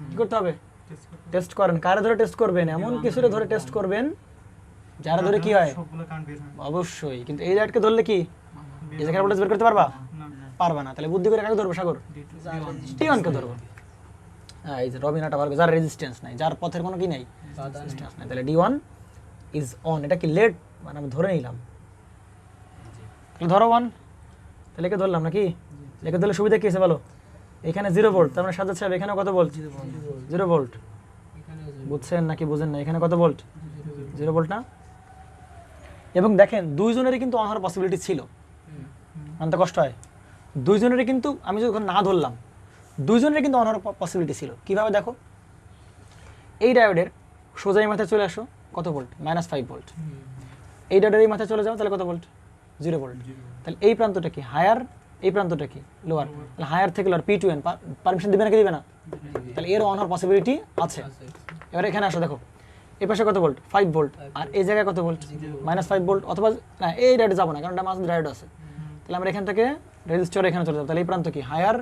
কি করতে হবে? টেস্ট করেন। কারে ধরে টেস্ট করবেন? এমন কিছুরে ধরে টেস্ট করবেন যারা ধরে কি হয় অবশ্যই। কিন্তু এই ডায়োডকে ধরলে কি এই জায়গার ভোল্টেজ বের করতে পারবা? পারবা না। তাহলে বুদ্ধি করে কাকে ধরবো? সাগর D1 কে ধরবো। হ্যাঁ, এই যে রবিনাটা পারবে, যার রেজিস্ট্যান্স নাই, যার পথের কোনো কি নাই, রেজিস্ট্যান্স নাই। তাহলে D1 ইজ অন। এটা কি লেট মানে আমি ধরে নিলাম। তাহলে ধরো 1, তাহলে একে ধরলাম নাকি? একে ধরলে সুবিধা কি আছে বলো? এখানে 0 ভোল্ট, তার মানে সাজাদ সাহেব এখানে কত ভোল্ট? 0 ভোল্ট। বুঝছেন নাকি বুঝেন না? এখানে কত ভোল্ট? 0 ভোল্ট না? এবং দেখেন দুইজনেরই কিন্তু অন হওয়ার পসিবিলিটি ছিল। মানতে কষ্ট হয়। দুইজনেরই কিন্তু আমি যখন না ধরলাম, দুইজনের কিন্তু অন হওয়ার পসিবিলিটি ছিল। কিভাবে দেখো? এই ডায়োডের সোজাই মাথায় চলে আসো, কত ভোল্ট? -5 ভোল্ট। এই ডায়োডের এই মাথায় চলে যাও, তাহলে কত ভোল্ট? 0 ভোল্ট। তাহলে এই প্রান্তটা কি হায়ার, এই প্রান্তটা কি লোয়ার। তাহলে হায়ার থেকে লোয়ার P2N পারমিশন দিবে নাকি দিবে না? তাহলে এর অন হওয়ার পসিবিলিটি আছে। এবার এখানে আসো, দেখো এই পাশে কত ভোল্ট? 5 ভোল্ট। আর এই জায়গায় কত ভোল্ট? -5 ভোল্ট। অথবা না, এই ডায়োডে যাবো না, কারণ এটা মাঝে ডায়োড আছে। তাহলে আমরা এখান থেকে রেজিস্টার এখানে চলে যাবো। তাহলে এই প্রান্ত কি হায়ার,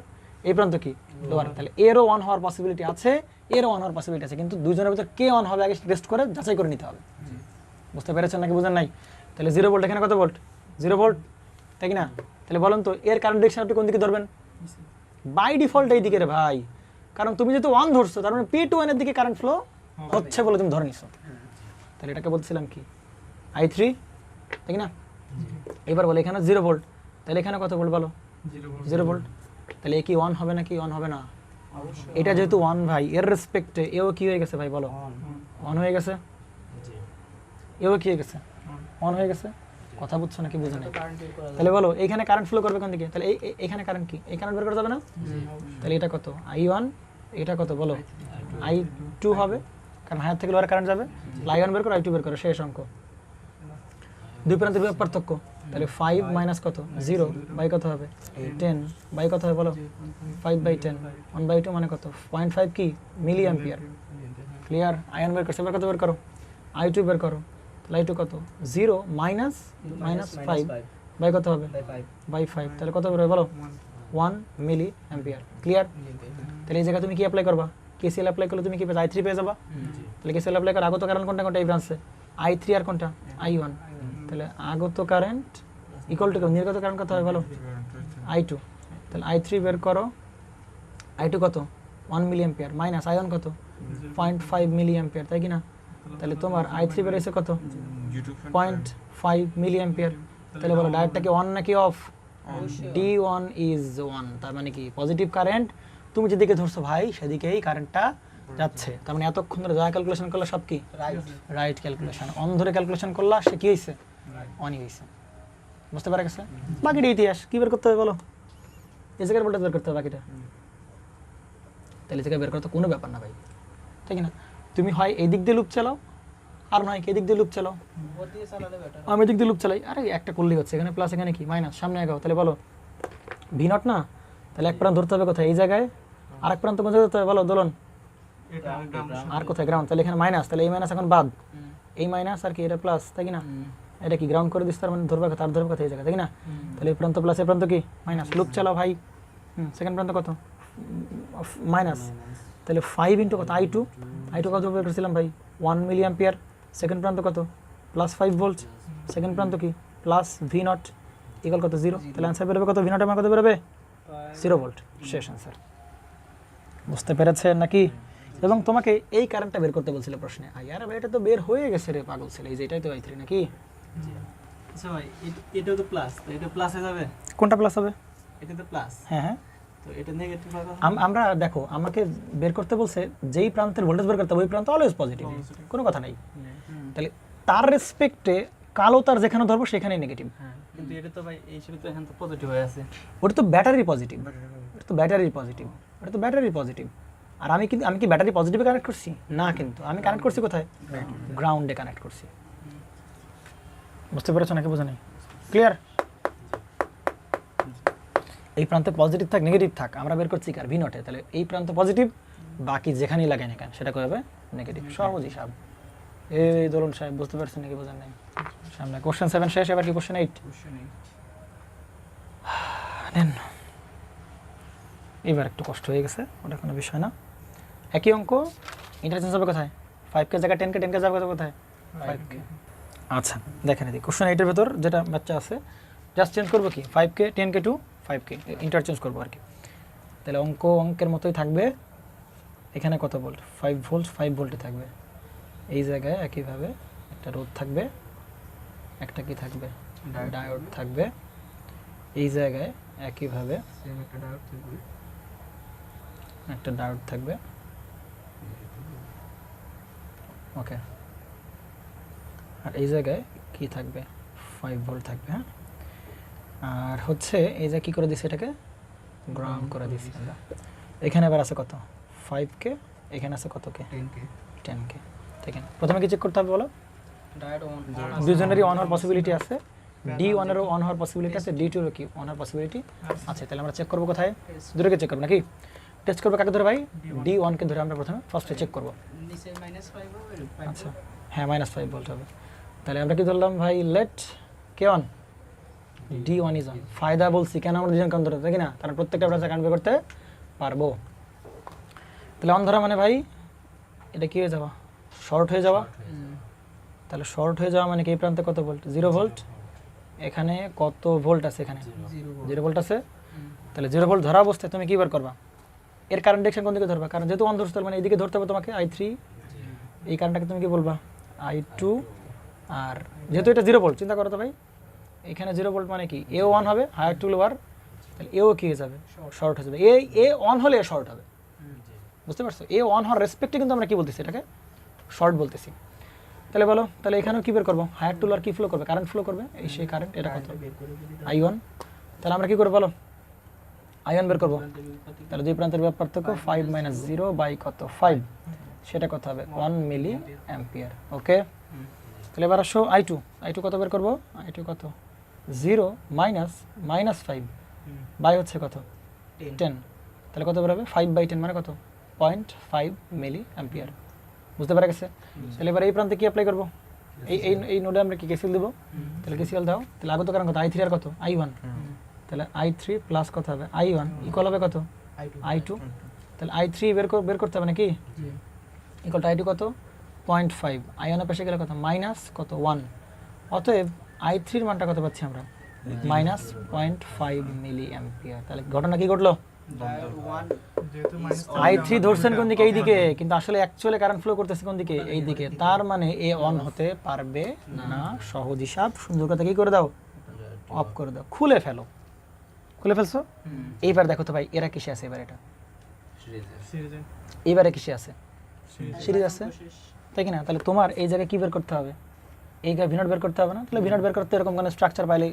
এই প্রান্ত কি লোয়ার। তাহলে এরও অন হওয়ার পসিবিলিটি আছে, এরও অন হওয়ার পসিবিলিটি আছে, কিন্তু দুইজনের ভিতর কে অন হবে আগে টেস্ট করে যাচাই করে নিতে হবে। বুঝতে পেরেছেন নাকি বুঝেন নাই? তাহলে 0 ভোল্ট, এখানে কত ভোল্ট? 0 ভোল্ট, তাই কি না? তাহলে বলুন তো এর কারেন্ট ডিরেকশন আপনি কোন দিকে ধরবেন? বাই ডিফল্ট এই দিকে রে ভাই, কারণ তুমি যেহেতু 1 ধরছো, তার মানে P2N এর দিকে কারেন্ট ফ্লো হচ্ছে বলে তুমি ধরে নিছো। তাহলে এটাকে বলছিলাম কি I3, তাই কি না? এবার বলে এখানে 0 ভোল্ট, তাহলে এখানে কত ভোল্ট বলো? 0 ভোল্ট। তাহলে এ কি 1 হবে নাকি? 1 হবে না। এটা যেহেতু 1 ভাই, এর রেসপেক্টে এও কি হয়ে গেছে ভাই বলো? 1 হয়ে গেছে। এও কি হয়ে গেছে? 1 হয়ে গেছে। কথা বুঝছো নাকি বুঝো না? তাহলে বলো এইখানে কারেন্ট ফ্লো করবে কোন দিকে? তাহলে এখানে কারেন্ট কি? এই কারেন্ট বের করা যাবে না? তাহলে এটা কত? I1, এটা কত বলো? I2 হবে, কারণ হায়ার থেকে লোয়ার কারেন্ট যাবে। I1 বের করো, I2 বের করো, শেষ অঙ্ক। দুই প্রান্তের বিভব পার্থক্য। তাহলে 5 মাইনাস কত? 0 বাই কত হবে? 10 বাই কত হবে বলো? 5/10। 1/2 মানে কত? 0.5 কি মিলি অ্যাম্পিয়ার। ক্লিয়ার? I1 বের করছো, এবার কত বের করো? I2 বের করো। তাহলে I2 কত? 0 মাইনাস 5 বাই কত হবে? বাই 5। তাহলে কত বের হবে বলো? 1 মিলি অ্যাম্পিয়ার। ক্লিয়ার? তাহলে এই জায়গায় তুমি কি অ্যাপ্লাই করবা? KCL অ্যাপ্লাই করলে তুমি কি পেয়ে I3 পেয়ে যাবা। তাহলে KCL অ্যাপ্লাই করে আগত কারেন্ট কোনটা কোনটা এই ব্রাঞ্চে? I3 আর কোনটা? I1। তাহলে আগত কারেন্ট ইকুয়াল টু নির্গত কারেন্ট কত হবে বলো? I2। তাহলে I3 বের করো। I2 কত? 1 মিলি অ্যাম্পিয়ার মাইনাস I1 কত? 0.5 মিলি অ্যাম্পিয়ার, তাই কি না? তাহলে তোমার I3 বের হয়েছে কত? 0.5 মিলি অ্যাম্পিয়ার। তাহলে বলো ডায়োডটা কি অন নাকি অফ? D1 is on. তার মানে কি পজিটিভ কারেন্ট তুমি যেদিকে ধরছো ভাই সেদিকেই কারেন্টটা যাচ্ছে। তার মানে এতক্ষণ ধরে যা ক্যালকুলেশন করলে সব কি রাইট ক্যালকুলেশন। অন ধরে ক্যালকুলেশন করলা সে কি হয়েছে? অনই হয়েছে। বুঝতে পারা গেছে? বাকিটা ইতিহাস। কি বের করতে হবে বলো? এই জায়গায় ভোল্টেজ বের করতে হবে বাকিটা। তাহলে এই জায়গায় বের করা তো কোনো ব্যাপার না ভাই, ঠিক না? তুমি হয় এই দিক দিয়ে লুপ চালাও, আর নয় এই দিক দিয়ে লুপ চালাও। আমি এদিক দিয়ে লুপ চালাই। আরে একটা করলেই হচ্ছে। এখানে প্লাস, এখানে কি মাইনাস, সামনে আগাও। তাহলে বলো V0 না? তাহলে এক প্রান্ত ধরতে হবে কোথায়? এই জায়গায়। আর এক প্রান্ত কোথায় ধরতে হবে বলো দোলন? আর কোথায়? গ্রাউন্ড। তাহলে এখানে মাইনাস, তাহলে এই মাইনাস এখন বাদ, এই মাইনাস আর কি এটা প্লাস, তাই কি না? এটা কি গ্রাউন্ড করে দিস, তার মানে ধরবে কথা, আর ধরবে কথা এই জায়গায়, তাই না? তাহলে এই প্রান্ত প্লাস, এই প্রান্ত কি মাইনাস। লুপ চালাও ভাই। সেকেন্ড প্রান্ত কত? মাইনাস। তাহলে 5 ইন্টু কত? I2 কত বের করেছিলাম ভাই? 1 মিলি অ্যাম্পিয়ার। সেকেন্ড প্রান্ত কত? Plus 5 volt. সেকেন্ড প্রান্ত কি প্লাস V0 ইকুয়াল কত? 0। তাহলে অ্যান্সার বেরোবে কত? V0 আমার কত বেরোবে? 0 ভোল্ট। শেষ অ্যান্সার। বুঝতে পেরেছেন নাকি? এবং তোমাকে এই কারেন্টটা বের করতে বলছিল প্রশ্নে। আরে ভাই এটা তো বের হয়ে গেছে রে পাগল ছেলে, এই যে এটাই তো I3 নাকি? আচ্ছা ভাই, এটাও তো প্লাস, তো এটা প্লাসে যাবে। কোনটা প্লাস হবে? এটা তো প্লাস। হ্যাঁ হ্যাঁ, তো এটা নেগেটিভ আর আমরা দেখো আমাকে বের করতে বলছে যেই প্রান্তের ভোল্টেজ বের করতে হবে ওই প্রান্ত অলওয়েজ পজিটিভ, কোনো কথা নাই। তাহলে তার রেসপেক্টে কালো তার যেখানে ধরবো সেখানেই নেগেটিভ। হ্যাঁ, কিন্তু এটা তো ভাই এই হিসেবে তো এখন তো পজিটিভ হয়ে আছে। ওটা তো ব্যাটারি পজিটিভ, ওটা তো ব্যাটারি পজিটিভ, ওটা তো ব্যাটারি পজিটিভ। আর আমি কি ব্যাটারি পজিটিভে কানেক্ট করছি? না, কিন্তু আমি কানেক্ট করছি কোথায়? গ্রাউন্ডে কানেক্ট করছি। বুঝতে পেরেছো নাকি বোঝা নেই? ক্লিয়ার? এই প্রান্তে পজিটিভ থাক নেগেটিভ থাক আমরা বের করছি কার ভি নটে, তাহলে এই প্রান্ত পজিটিভ, বাকি যেখানেই লাগাই না কেন সেটা করে হবে নেগেটিভ। সহজ হিসাব। এই দোলন সাহেব বুঝতে পারছেন নাকি বোঝেন নাই? সামনে কোশ্চেন 7 শেষ, এবার কি কোশ্চেন 8 নেন। এবার একটু কষ্ট হয়ে গেছে, ওটা কোনো বিষয় না। একই অঙ্ক ইন্টারচেঞ্জ হবে কোথায়? 5K জায়গায় 10K, 10K যাবে কোথায়? 5K। আচ্ছা দেখেন এদিকে কোশ্চেন 8 এর ভেতর যেটা বাচ্চা আছে জাস্ট চেঞ্জ করবো কি 5K 10K two 5K interchange করবো আর কি। তাহলে অঙ্কের মতোই থাকবে। এখানে কত ভোল্ট? 5 ভোল্ট, 5 ভোল্টে থাকবে। এই জায়গায় একইভাবে একটা রোধ থাকবে, একটা কি থাকবে? ডায়োড থাকবে। এই জায়গায় একইভাবে সেম একটা ডায়োড থাকবে। একটা ডায়োড থাকবে। ওকে, আর এই জায়গায় কি থাকবে? 5 ভোল্ট থাকবে। হ্যাঁ, আর হচ্ছে এই যে কি করে দিছি এটাকে গ্রাউন্ড করে দিছি আমরা। এখানে এবার আছে কত? 5K, এখানে আছে কত কে? 10K 10K। ঠিক আছে, প্রথমে কি চেক করতে হবে বলো? ডায়োড অন দুজনেরই অন হওয়ার পসিবিলিটি আছে, D1 এরও অন হওয়ার পসিবিলিটি আছে, D2 এরও কি অন হওয়ার পসিবিলিটি আছে। তাহলে আমরা চেক করবো কোথায়? দুটোকে চেক করবো নাকি? টেস্ট করবো কাকে ধরে ভাই? D1 কে ধরে আমরা প্রথমে ফার্স্টে চেক করবো। নিচে -5 হবে, 5 আচ্ছা হ্যাঁ -5 ভোল্ট হবে। তাহলে আমরা কি ধরলাম ভাই? Let k on, D1 is on. ফায়দা বলছি কেন আমরা দুজন কাউন্ট ধরে, তাই না? কারণ প্রত্যেকটা ব্রাঞ্চে কাউন্ট করতে পারবো। তাহলে অন ধরা মানে ভাই এটা কি হয়ে যাওয়া? শর্ট হয়ে যাওয়া। তাহলে শর্ট হয়ে যাওয়া মানে কি এই প্রান্তে কত ভোল্ট? 0 ভোল্ট। এখানে কত ভোল্ট আছে? এখানে 0 ভোল্ট আছে। তাহলে 0 ভোল্ট ধরা অবস্থায় তুমি কি বার করবা? এর কারেন্ট ডিরেকশন কোন দিকে ধরবা? কারণ যেহেতু অন ধরতে মানে এইদিকে ধরতে হবে তোমাকে, I3। এই কারেন্টটাকে তুমি কি বলবা? I2। আর যেহেতু এটা 0 ভোল্ট, চিন্তা করো তো ভাই, এখানে 0 ভোল্ট মানে কি এও অন হবে, হায়ার টু লোয়ার, তাহলে এও কি হয়ে যাবে? শর্ট হয়ে যাবে। এ অন হলে শর্ট হবে। বুঝতে পারছো? এ অন হওয়ার রেসপেক্টে কিন্তু আমরা কি বলতেছি? এটাকে শর্ট বলতেছি। তাহলে বলো, তাহলে এখানেও কি বের করবো? হায়ার টু লোয়ার কি ফ্লো করবে? কারেন্ট ফ্লো করবে। এই সেই কারেন্ট, এটা কত? I1। তাহলে আমরা কি করবো বলো? I1 বের করবো। তাহলে দুই প্রান্তের ব্যাপার পার্থক্য 5 - 0 বাই কত? 5। সেটা কত হবে? 1 মিলি অ্যাম্পিয়ার। ওকে, তাহলে এবার আসো I2 কত বের করবো? I2 কত? 0 -5 বাই হচ্ছে কত? 10। তাহলে কত বেরোবে? 5/10 মানে কত? 0.5 মিলি অ্যাম্পিয়ার। বুঝতে পারা গেছে? তাহলে এবার এই প্রান্তে কি অ্যাপ্লাই করবো? এই নোডে আমরা কি কেসিএল দেবো? তাহলে কেসিএল দাও। তাহলে আগত কারণ কত? I3 আর কত? I1। তাহলে I3 প্লাস কত হবে? I1 ইকুয়াল হবে কত? I2। তাহলে I3 বের করতে হবে নাকি? ইকুয়াল টু I2 কত? 0.5। I1 এর পাশে গেলে কত? মাইনাস কত? 1। অতএব I3 এর মানটা কত পাচ্ছি আমরা? -0.5 মিলি অ্যাম্পিয়ার। তাহলে ঘটনা কি ঘটলো? ডায়োড 1 I3 ধরছেন কোন দিকে? এই দিকে, কিন্তু আসলে অ্যাকচুয়ালি কারেন্ট ফ্লো করতেছে কোন দিকে? এই দিকে। তার মানে এ অন হতে পারবে না। সহজ হিসাব। সুন্দর কথা কি করে দাও? অফ করে দাও। খুলে ফেলো। খুলে ফেলছো? এইবার দেখো তো ভাই এরা কিসে আছে? এবার এটা এইবারে কিসে আছে? সিরিজ আছে, তাই কি না? তাহলে তোমার এই জায়গায় কি বের করতে হবে? এই জায়গায় ভিনট বের করতে হবে না? তাহলে ভিনট বের করতে এরকম কোনো স্ট্রাকচার পাইলে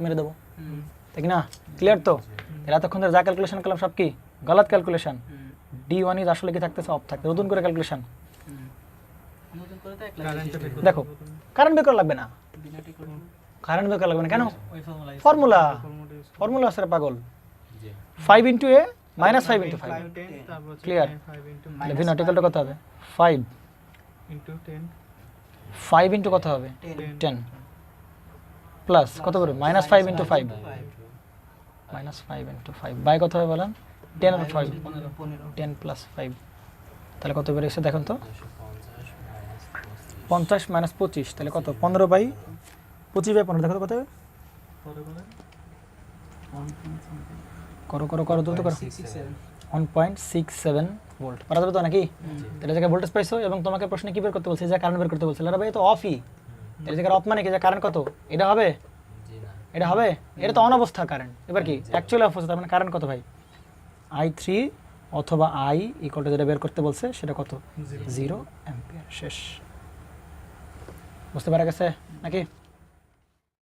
মেরে দেবো, তাই কি না? ক্লিয়ার তো? এরা এতক্ষণ ধরে যা ক্যালকুলেশন করলাম সব কি গলত ক্যালকুলেশন। D1 ইজ আসলে কি থাকতেছে? অফ থাকতে। নতুন করে ক্যালকুলেশন নতুন করে তো 1 দেখো। কারেন্ট বের করা লাগবে না, বিনাটি করব। কারেন্ট বের করা লাগবে না। কেন? ওই ফর্মুলা আছে পাগল। 5 × A -5 × 5 ক্লিয়ার। তাহলে ভি নট ইকুয়াল টু কত হবে? 5 × কত হবে? 10 প্লাস কত হবে? -5 × 5 -5 × 5 বাই কত হবে বলেন? 10 আর 5 10 প্লাস 5। তাহলে কত বেরিয়েছে দেখুন তো? 50 - 25 তাহলে কত? 15/25/15 দেখো তো কত হবে? করো দ্রুত করো। 1.67 ভোল্ট পারা যাবে তো নাকি? এটা জায়গায় ভোল্টেজ পাইছো এবং তোমাকে প্রশ্নে কি বের করতে বলছে? যে কারেন্ট বের করতে বলছে। আরে ভাই তো অফই। এর জায়গায় অফ মানে কি? যে কারেন্ট কত? এটা হবে? এটা হবে? এটা তো অন অবস্থা কারেন্ট। এবার কি অ্যাকচুয়ালি অফ অবস্থা, তার মানে কারেন্ট কত ভাই? i3 অথবা i ইকুয়াল টু যেটা বের করতে বলছে সেটা কত 0 অ্যাম্পিয়ার শেষ বুঝতে পারা গেছে নাকি